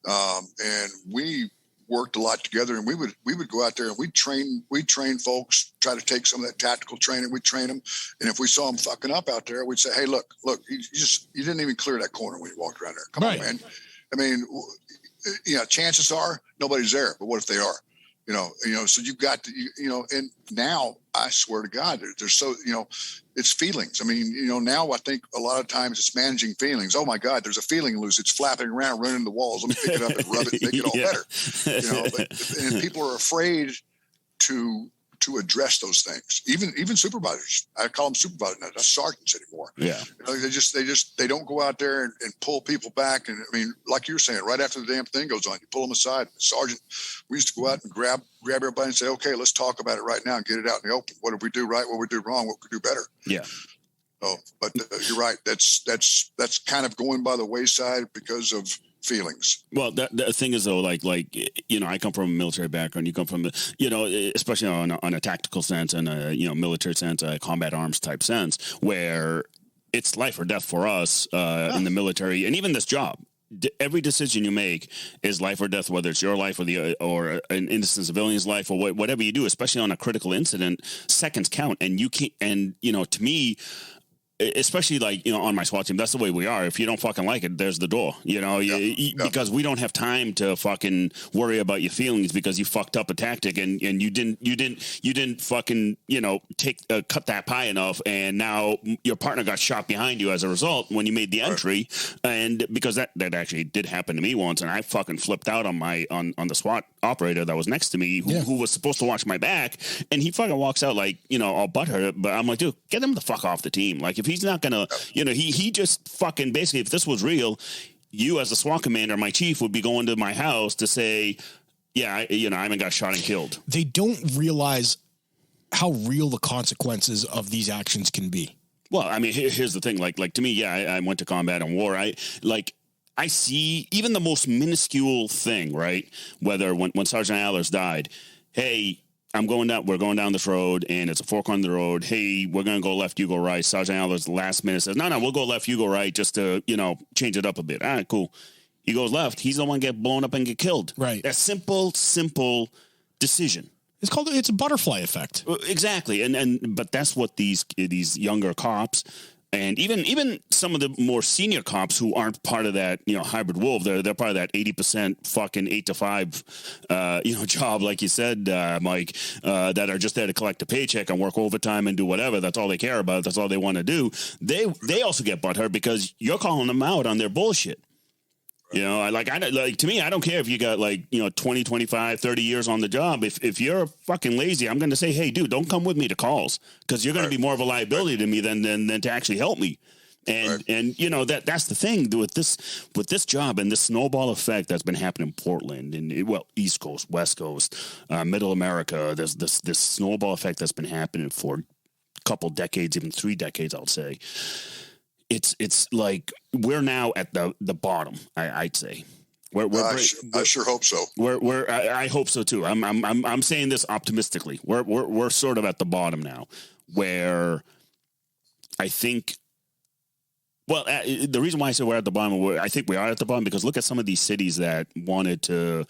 and we worked a lot together, and we would go out there and we'd train folks, try to take some of that tactical training. We'd train them. And if we saw them fucking up out there, we'd say, hey, look, you didn't even clear that corner when you walked around there. Come on, man. I mean, chances are nobody's there, but what if they are? So you've got to, and now I swear to God, there's so, it's feelings. I mean, now I think a lot of times it's managing feelings. Oh my God, there's a feeling loose. It's flapping around, running the walls. Let me pick it up and rub it, make it all better. And people are afraid to address those things. Even supervisors, I call them supervisors, not sergeants anymore. Yeah. They don't go out there and pull people back. And I mean, like you were saying, right after the damn thing goes on, you pull them aside. Sergeant, we used to go out and grab everybody and say, okay, let's talk about it right now and get it out in the open. What did we do right? What we do wrong? What could we do better? Yeah. So, but you're right. That's kind of going by the wayside because of feelings. Well, the thing is though, like I come from a military background. You come from especially on a tactical sense and a military sense, a combat arms type sense, where it's life or death for us in the military, and even this job. Every decision you make is life or death, whether it's your life or an innocent civilian's life or whatever you do, especially on a critical incident. Seconds count, and you can't. And to me, especially on my SWAT team, that's the way we are. If you don't fucking like it, there's the door, because we don't have time to fucking worry about your feelings because you fucked up a tactic and you didn't fucking, cut that pie enough. And now your partner got shot behind you as a result when you made the entry. And because that actually did happen to me once. And I fucking flipped out on on the SWAT operator that was next to me who was supposed to watch my back. And he fucking walks out all butthurt. But I'm like, dude, get him the fuck off the team. Like, if he's not gonna, he just fucking basically, if this was real, you as a SWAT commander, my chief, would be going to my house to say, I haven't got shot and killed. They don't realize how real the consequences of these actions can be. Well, I mean, here's the thing. Like to me, I went to combat and war. I see even the most minuscule thing, right? Whether when Sergeant Allers died, hey, we're going down this road and it's a fork on the road. Hey, we're going to go left, you go right. Sergeant Allers, the last minute, says, no, we'll go left, you go right, just to, change it up a bit. All right, cool. He goes left. He's the one get blown up and get killed. Right. That simple decision. It's a butterfly effect. Exactly. But that's what these younger cops and even some of the more senior cops who aren't part of that, hybrid wolf, they're part of that 80% fucking 8 to 5, job, like you said, Mike, that are just there to collect a paycheck and work overtime and do whatever. That's all they care about. That's all they want to do. They also get butthurt because you're calling them out on their bullshit. To me, I don't care if you got 20, 25, 30 years on the job. If you're fucking lazy, I'm going to say, hey, dude, don't come with me to calls because you're going to be more of a liability to me than to actually help me. And you know that's the thing with this job and this snowball effect that's been happening in Portland and East Coast, West Coast, Middle America. There's this snowball effect that's been happening for a couple decades, even 3 decades, I'll say. It's like we're now at the bottom. I'd say. I sure hope so. I hope so too. I'm saying this optimistically. We're sort of at the bottom now, where I think. Well, the reason why I say we're at the bottom, I think we are at the bottom because look at some of these cities that wanted to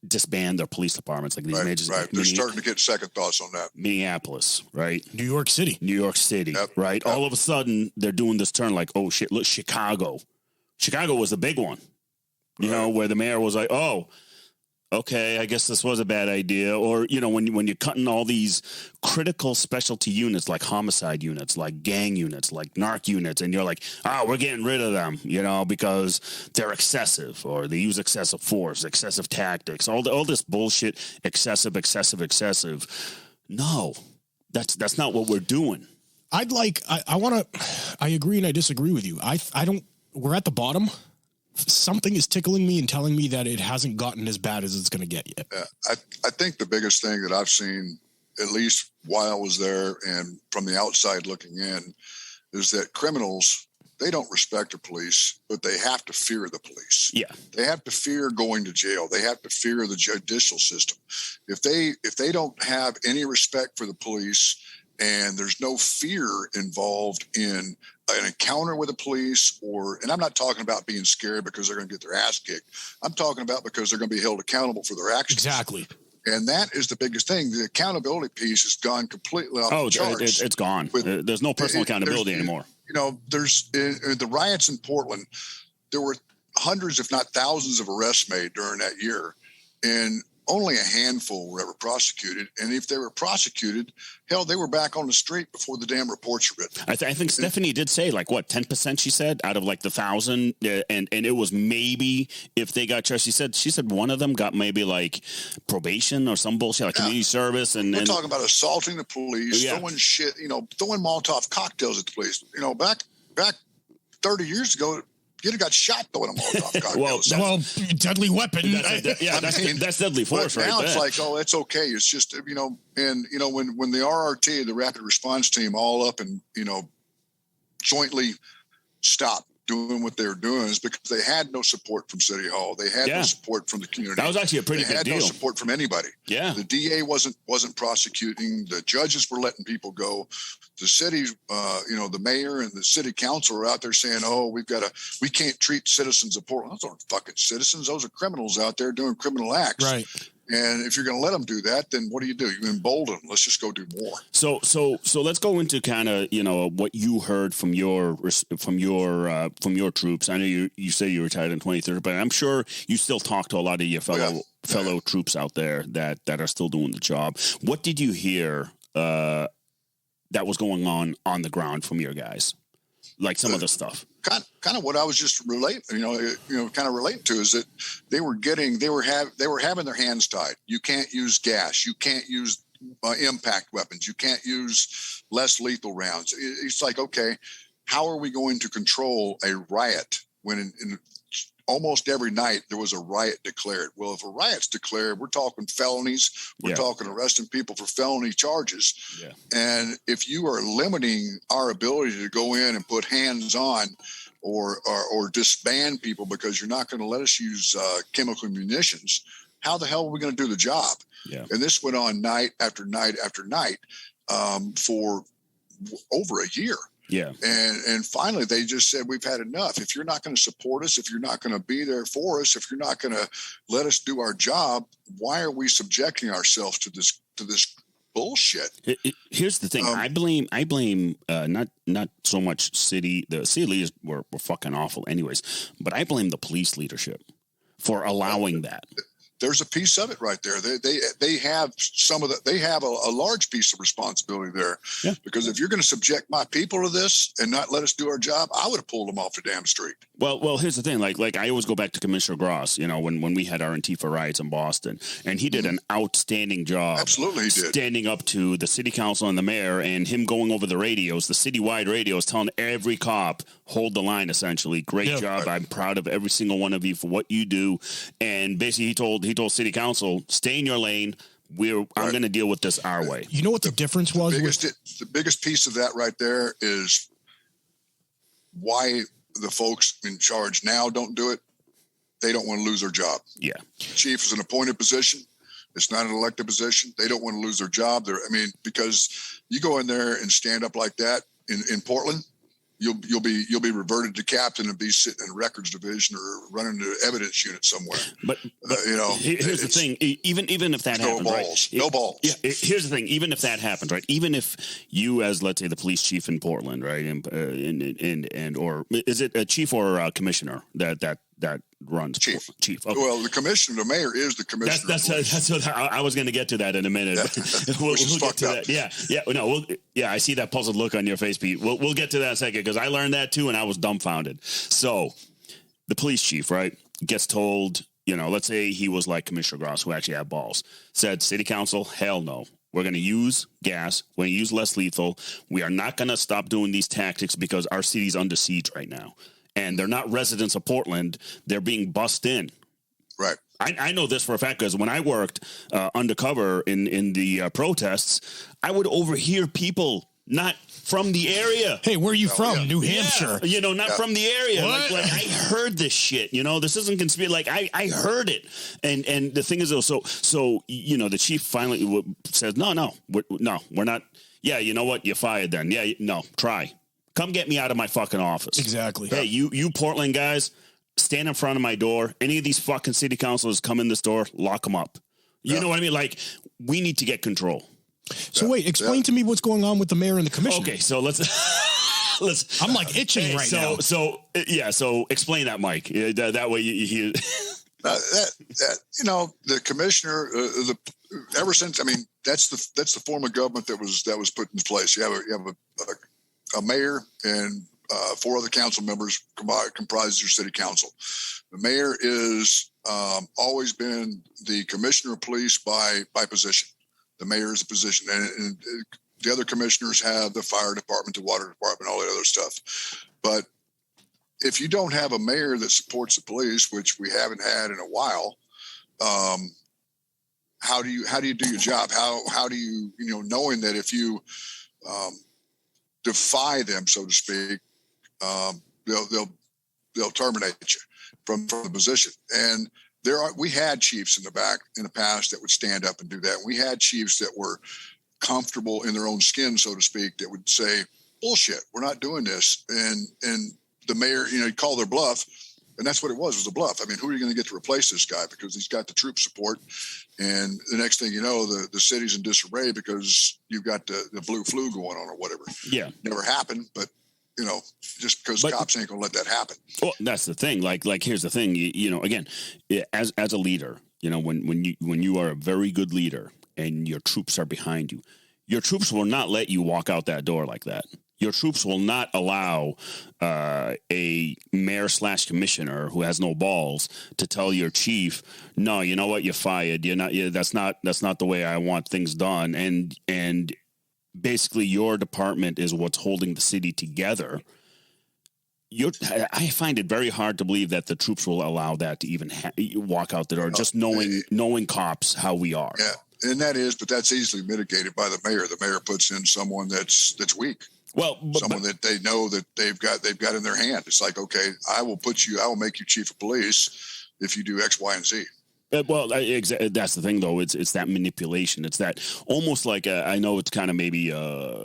disband their police departments, like these major. Right, they're starting to get second thoughts on that. Minneapolis, right? New York City, Yep. Right? Yep. All of a sudden, they're doing this turn, like, oh shit! Look, Chicago. Chicago was the big one, you know, where the mayor was like, oh. Okay, I guess this was a bad idea. Or, you know, when you're cutting all these critical specialty units like homicide units, like gang units, like narc units, and you're like, we're getting rid of them, you know, because they're excessive or they use excessive force, excessive tactics, all this bullshit, excessive. No, that's not what we're doing. I agree and I disagree with you. We're at the bottom. Something is tickling me and telling me that it hasn't gotten as bad as it's going to get yet. I think the biggest thing that I've seen, at least while I was there and from the outside looking in, is that criminals, they don't respect the police, but they have to fear the police. Yeah. They have to fear going to jail. They have to fear the judicial system. If they don't have any respect for the police and there's no fear involved in an encounter with the police and I'm not talking about being scared because they're going to get their ass kicked. I'm talking about because they're going to be held accountable for their actions. Exactly. And that is the biggest thing. The accountability piece has gone completely off the charts. It's gone. There's no personal accountability anymore. You know, there's the riots in Portland. There were hundreds, if not thousands, of arrests made during that year. And only a handful were ever prosecuted. And if they were prosecuted, hell, they were back on the street before the damn reports were written. I think Stephanie did say, like, what, 10% she said out of like the 1,000. And it was maybe if they got charged. She said one of them got maybe like probation or some bullshit, like community service. And we're talking about assaulting the police, throwing shit, throwing Molotov cocktails at the police. Back 30 years ago, you'd have got shot throwing a Molotov cocktail. Deadly weapon. That's deadly force right now there. It's like, it's okay. It's just, when the RRT, the Rapid Response Team, all up and, jointly stopped doing what they were doing is because they had no support from City Hall. They had no support from the community. That was actually a pretty big deal. They had no support from anybody. Yeah. The DA wasn't prosecuting. The judges were letting people go. The city, the mayor and the city council are out there saying, we can't treat citizens of Portland. Those aren't fucking citizens. Those are criminals out there doing criminal acts. Right. And if you're going to let them do that, then what do? You embolden them. Let's just go do more. So let's go into kind of what you heard from your troops. I know you say you retired in 2013, but I'm sure you still talk to a lot of your fellow troops out there that are still doing the job. What did you hear that was going on the ground from your guys? Like some of the stuff. Kind of what I was just relating to is that they were having their hands tied. You can't use gas. You can't use impact weapons. You can't use less lethal rounds. It's like, okay, how are we going to control a riot when in almost every night there was a riot declared? Well, if a riot's declared, we're talking felonies. We're talking arresting people for felony charges. Yeah. And if you are limiting our ability to go in and put hands on or disband people because you're not going to let us use chemical munitions, how the hell are we going to do the job? Yeah. And this went on night after night after night for over a year. Yeah. And finally, they just said, we've had enough. If you're not going to support us, if you're not going to be there for us, if you're not going to let us do our job, why are we subjecting ourselves to this bullshit? Here's the thing. I blame not so much the city leaders were fucking awful anyways, but I blame the police leadership for allowing that. There's a piece of it right there. They have a large piece of responsibility there. Yeah. Because if you're going to subject my people to this and not let us do our job, I would have pulled them off the damn street. Well, here's the thing. Like I always go back to Commissioner Gross, when we had our Antifa riots in Boston, and he did an outstanding job. Absolutely, he did. Standing up to the city council and the mayor, and him going over the radios, the citywide radios, telling every cop, hold the line, essentially. Great job. I'm proud of every single one of you for what you do. And basically he told city council, stay in your lane. I'm going to deal with this our way. You know what the difference was? The biggest piece of that right there is why the folks in charge now don't do it. They don't want to lose their job. Yeah. Chief is an appointed position. It's not an elected position. They don't want to lose their job. Because you go in there and stand up like that in Portland, you'll be reverted to captain and be sitting in records division or running the evidence unit somewhere. But here's the thing. Even if that happens, right? No balls. Yeah. Here's the thing. Even if that happens, right? Even if you, as let's say the police chief in Portland, right, and or is it a chief or a commissioner that runs chief? Okay. Well, the mayor is the commissioner. That's what I was going to get to that in a minute. We'll get to that. Yeah. No. I see that puzzled look on your face, Pete. We'll get to that in a second because I learned that too, and I was dumbfounded. So, the police chief, right, gets told, let's say he was like Commissioner Gross, who actually had balls, said, City Council, hell no. We're going to use gas. We're going to use less lethal. We are not going to stop doing these tactics because our city's under siege right now. And they're not residents of Portland. They're being bussed in. Right. I know this for a fact because when I worked undercover in the protests, I would overhear people not from the area. Hey, where are you from? Yeah. New Hampshire. Not from the area. What? Like I heard this shit. This isn't conspiracy. Like I heard it. And the thing is though, so the chief finally says, no, we're not. Yeah, you know what? You're fired then. Yeah, no, try. Come get me out of my fucking office. Exactly. Hey, you Portland guys, stand in front of my door. Any of these fucking city councilors come in this door, lock them up. You know what I mean? Like, we need to get control. So wait, explain to me what's going on with the mayor and the commissioner. Okay, so let's. I'm like itching now. So explain that, Mike. That way you the commissioner, ever since, that's the form of government that was put into place. You have a mayor and 4 other council members comprise your city council. The mayor is always been the commissioner of police by position. The mayor is a position, and the other commissioners have the fire department, the water department, all that other stuff. But if you don't have a mayor that supports the police, which we haven't had in a while, how do you do your job? How do you knowing that if you defy them, so to speak, they'll terminate you from the position. And we had chiefs in the past that would stand up and do that. We had chiefs that were comfortable in their own skin, so to speak, that would say, bullshit, we're not doing this. And the mayor, he'd call their bluff. And that's what it was a bluff. Who are you going to get to replace this guy? Because he's got the troop support. And the next thing you know, the city's in disarray because you've got the blue flu going on or whatever. Yeah. Never happened, but just because cops ain't gonna let that happen. Well, that's the thing. Like here's the thing. Again, as a leader, when you are a very good leader and your troops are behind you, your troops will not let you walk out that door like that. Your troops will not allow a mayor/commissioner who has no balls to tell your chief, no, you know what, you're fired. You're not. That's not the way I want things done. And basically, your department is what's holding the city together. I find it very hard to believe that the troops will allow that to even walk out the door. Just knowing cops how we are. Yeah, and that's easily mitigated by the mayor. The mayor puts in someone that's weak. Well, someone that they know that they've got in their hand. It's like, okay, I will make you chief of police if you do X, Y, and Z. Well, that's the thing, though. It's that manipulation. It's that almost like I know it's kind of maybe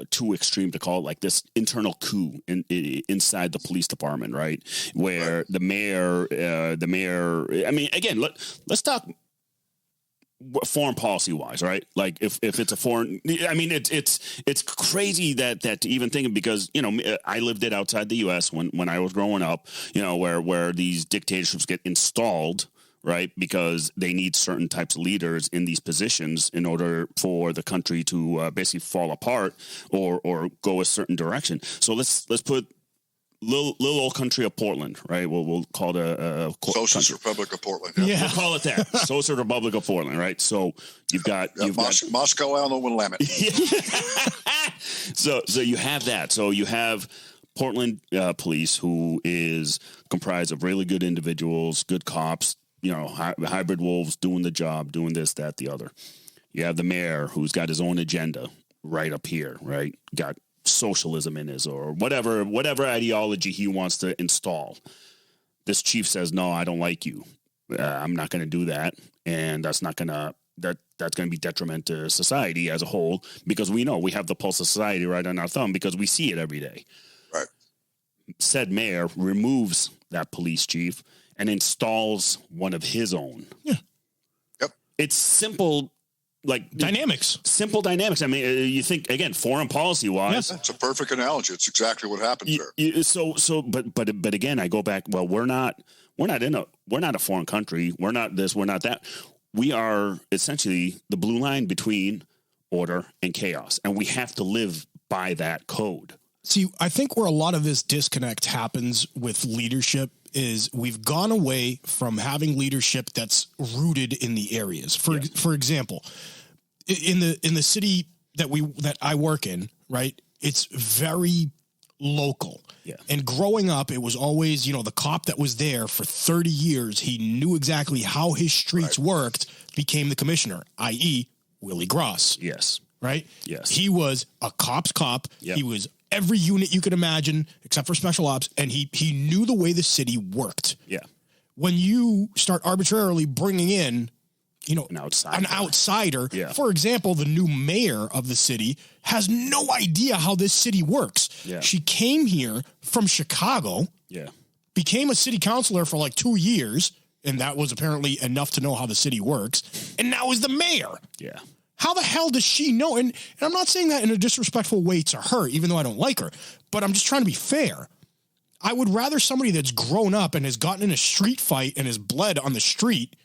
too extreme to call it like this internal coup inside the police department, right? Where the mayor. Again, let's talk foreign policy wise, right? Like if it's a foreign, it's crazy that to even think of, because I lived it outside the U.S. when I was growing up, where these dictatorships get installed. Right, because they need certain types of leaders in these positions in order for the country to basically fall apart or go a certain direction. So let's put little old country of Portland, right? We'll call it a Socialist Republic of Portland. Yeah, we'll call it that. Socialist Republic of Portland, right? So you've got Moscow, Alno, Willamette. So you have that. So you have Portland police, who is comprised of really good individuals, good cops, hybrid wolves doing the job, doing this, that, the other. You have the mayor who's got his own agenda right up here, right? Got socialism in his or whatever ideology he wants to install. This chief says, no, I don't like you. I'm not going to do that. And that's going to be detriment to society as a whole, because we know we have the pulse of society right on our thumb because we see it every day. Right. Said mayor removes that police chief and installs one of his own. Yeah. Yep. It's simple, simple dynamics. I mean, you think, again, foreign policy wise. It's a perfect analogy. It's exactly what happens there. But again, I go back. Well, we're not a foreign country. We're not this. We're not that. We are essentially the blue line between order and chaos, and we have to live by that code. See, I think where a lot of this disconnect happens with leadership is we've gone away from having leadership that's rooted in the areas. For example, in the city that I work in, right? It's very local. Yeah. And growing up, it was always, the cop that was there for 30 years, he knew exactly how his streets worked, became the commissioner, i.e. Willie Gross. Yes. Right? Yes. He was a cop's cop. Yep. He was every unit you could imagine, except for special ops, and he knew the way the city worked. Yeah. When you start arbitrarily bringing in, an outsider, for example, the new mayor of the city has no idea how this city works. Yeah. She came here from Chicago, became a city councilor for like 2 years, and that was apparently enough to know how the city works, and now is the mayor. Yeah. How the hell does she know? And I'm not saying that in a disrespectful way to her, even though I don't like her, but I'm just trying to be fair. I would rather somebody that's grown up and has gotten in a street fight and has bled on the street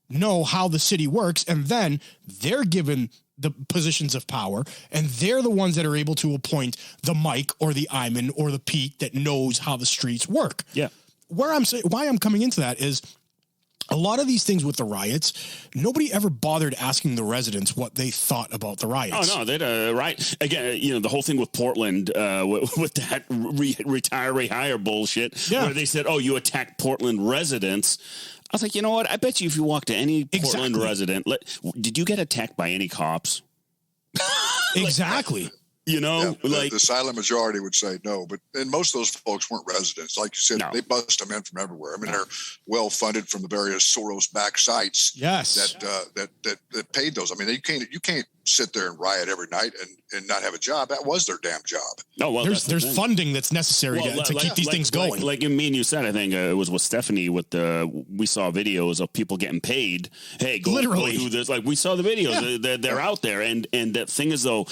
know how the city works, and then they're given the positions of power, and they're the ones that are able to appoint the Mike or the Iman or the Pete that knows how the streets work. Yeah. Why I'm coming into that is a lot of these things with the riots, nobody ever bothered asking the residents what they thought about the riots. Oh, no, they'd right. Again, the whole thing with Portland, with that retire, rehire bullshit, where they said, oh, you attacked Portland residents. I was like, you know what? I bet you if you walk to any Portland resident, did you get attacked by any cops? Exactly. The silent majority would say no, and most of those folks weren't residents. Like you said, They bust them in from everywhere. I mean, they're well funded from the various Soros-backed sites. Yes, that paid those. I mean, you can't sit there and riot every night and not have a job. That was their damn job. No, well, there's funding that's necessary to keep these things going. Like me and you said, I think it was with Stephanie. We saw videos of people getting paid. Hey, go do this. Like we saw the videos. They're out there, and the thing is though,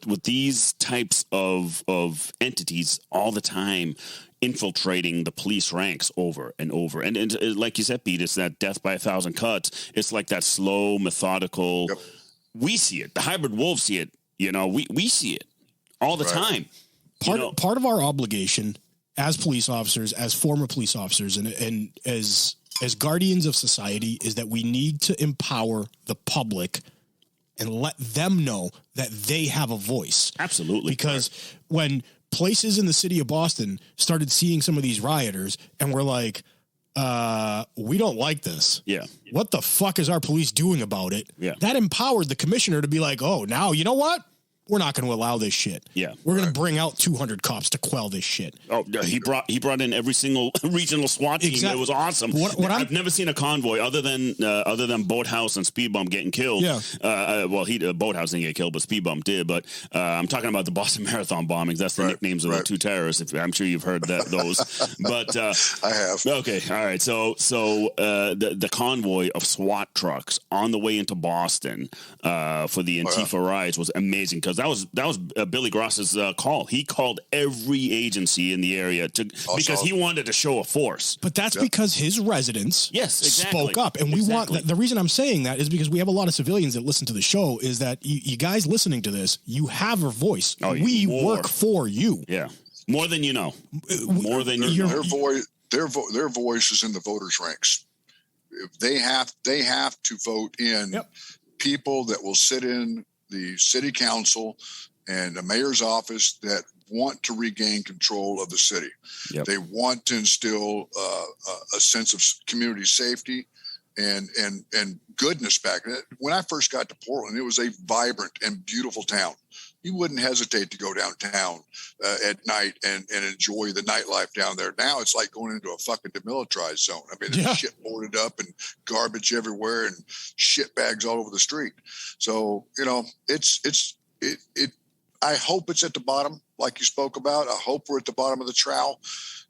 with these types of entities all the time infiltrating the police ranks over and over. And like you said, Pete, it's that death by 1,000 cuts. It's like that slow, methodical. Yep. We see it. The hybrid wolves see it. We see it all the time. Part of our obligation as police officers, as former police officers, and as guardians of society is that we need to empower the public and let them know that they have a voice. Absolutely. Because when places in the city of Boston started seeing some of these rioters and we're like, we don't like this. Yeah. What the fuck is our police doing about it? Yeah. That empowered the commissioner to be like, oh, now, you know what? We're not going to allow this shit. Yeah. We're going to bring out 200 cops to quell this shit. Oh, he brought in every single regional SWAT team. Exactly. It was awesome. I've never seen a convoy other than Boathouse and Speed Bump getting killed. Yeah. Boathouse didn't get killed, but Speed Bump did. But I'm talking about the Boston Marathon bombings. That's the nicknames of the two terrorists. I'm sure you've heard those. But I have. Okay. All right. So the convoy of SWAT trucks on the way into Boston for the Antifa riots was amazing because that was Billy Gross's call. He called every agency in the area because he wanted to show a force. But that's because his residents spoke up. And we want the reason I'm saying that is because we have a lot of civilians that listen to the show is that you guys listening to this, you have a voice. We work for you. Yeah. More than you know. More than you know. Their voice is in the voters' ranks. They have to vote in people that will sit in the city council and the mayor's office that want to regain control of the city. Yep. They want to instill a sense of community safety and goodness back. When I first got to Portland, it was a vibrant and beautiful town. You wouldn't hesitate to go downtown at night and enjoy the nightlife down there. Now it's like going into a fucking demilitarized zone. I mean, there's shit boarded up and garbage everywhere and shit bags all over the street. So, you know, I hope it's at the bottom, like you spoke about. I hope we're at the bottom of the trowel,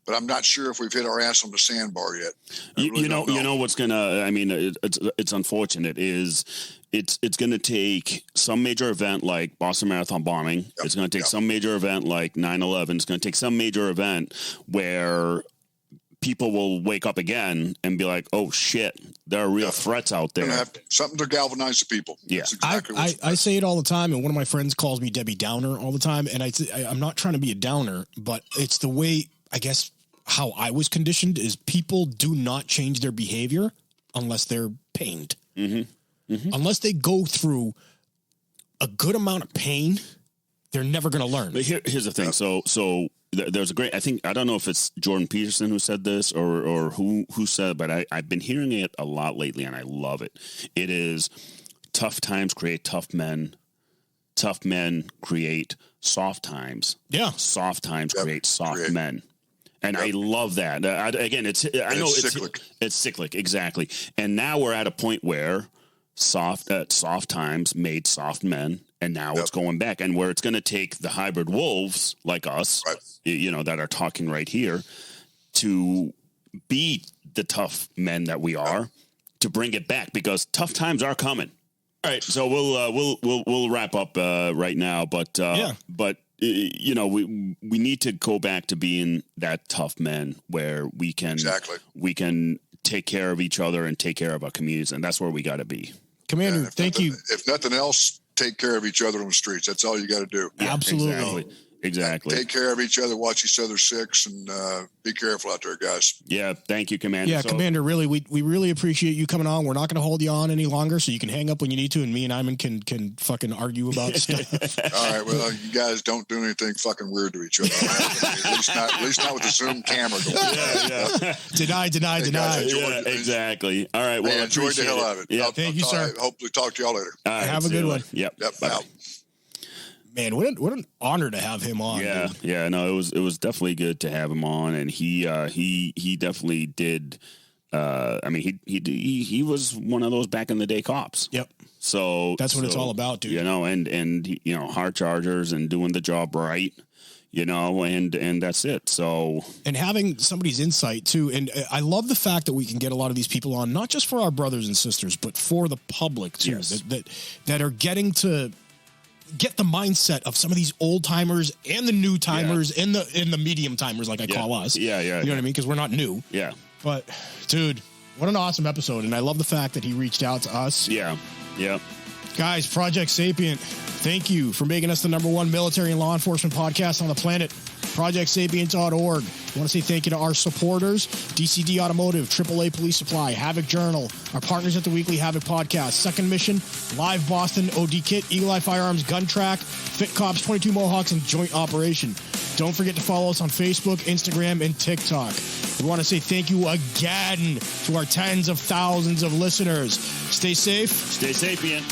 but I'm not sure if we've hit our ass on the sandbar yet. You know what's gonna. I mean, it's unfortunate. It's going to take some major event like Boston Marathon bombing. Yep. It's going to take some major event like 9/11. It's going to take some major event where people will wake up again and be like, "Oh shit, there are real threats out there." Something to galvanize the people. Yeah, exactly I say it all the time, and one of my friends calls me Debbie Downer all the time, and I'm not trying to be a downer, but it's the way, I guess, how I was conditioned is people do not change their behavior unless they're pained. Mm-hmm. Mm-hmm. Unless they go through a good amount of pain, they're never going to learn. But here's the thing. So there's a great, I don't know if it's Jordan Peterson who said this or who said, but I've been hearing it a lot lately and I love it. It is tough times create tough men. Tough men create soft times. Yeah. Soft times create soft men. And I love that. It's cyclic. It's cyclic. Exactly. And now we're at a point where soft times made soft men, and now it's going back, and where it's going to take the hybrid wolves like us, you know, that are talking right here, to be the tough men that we are, to bring it back, because tough times are coming. All right, so we'll wrap up right now, but you know, we need to go back to being that tough men where we can take care of each other and take care of our communities, and that's where we got to be. Commander, thank you. If nothing else, take care of each other on the streets. That's all you got to do. Yeah, absolutely. Exactly. Take care of each other, watch each other's six, and be careful out there, guys. Yeah, thank you, Commander. Yeah, Commander, really, we really appreciate you coming on. We're not going to hold you on any longer, so you can hang up when you need to, and me and Iman can fucking argue about stuff. All right, well, you guys don't do anything fucking weird to each other. at least not with the Zoom camera going. Yeah. Deny. Yeah, exactly. All right, well, I enjoyed the hell out of it. Yeah. Thank you, sir. Hopefully talk to y'all later. All right, have a good one. Yep. Bye. Man, what an honor to have him on. Yeah, dude. yeah. No, it was definitely good to have him on, and he definitely did. I mean, he was one of those back in the day cops. Yep. So that's what it's all about, dude. You know, and you know, hard chargers and doing the job right. You know, and that's it. So, and having somebody's insight too, and I love the fact that we can get a lot of these people on, not just for our brothers and sisters, but for the public too, that are getting to get the mindset of some of these old timers and the new timers and the medium timers, like I call us. Yeah. You know what I mean? Because we're not new. Yeah. But dude, what an awesome episode, and I love the fact that he reached out to us. Yeah. Guys, Project Sapient, thank you for making us the #1 military and law enforcement podcast on the planet. ProjectSapient.org. I want to say thank you to our supporters, DCD Automotive, AAA Police Supply, Havoc Journal, our partners at the Weekly Havoc Podcast, Second Mission, Live Boston, OD Kit, Eagle Eye Firearms, GunTrack, Fit Cops, 22 Mohawks, and Joint Operation. Don't forget to follow us on Facebook, Instagram, and TikTok. We want to say thank you again to our tens of thousands of listeners. Stay safe. Stay sapient.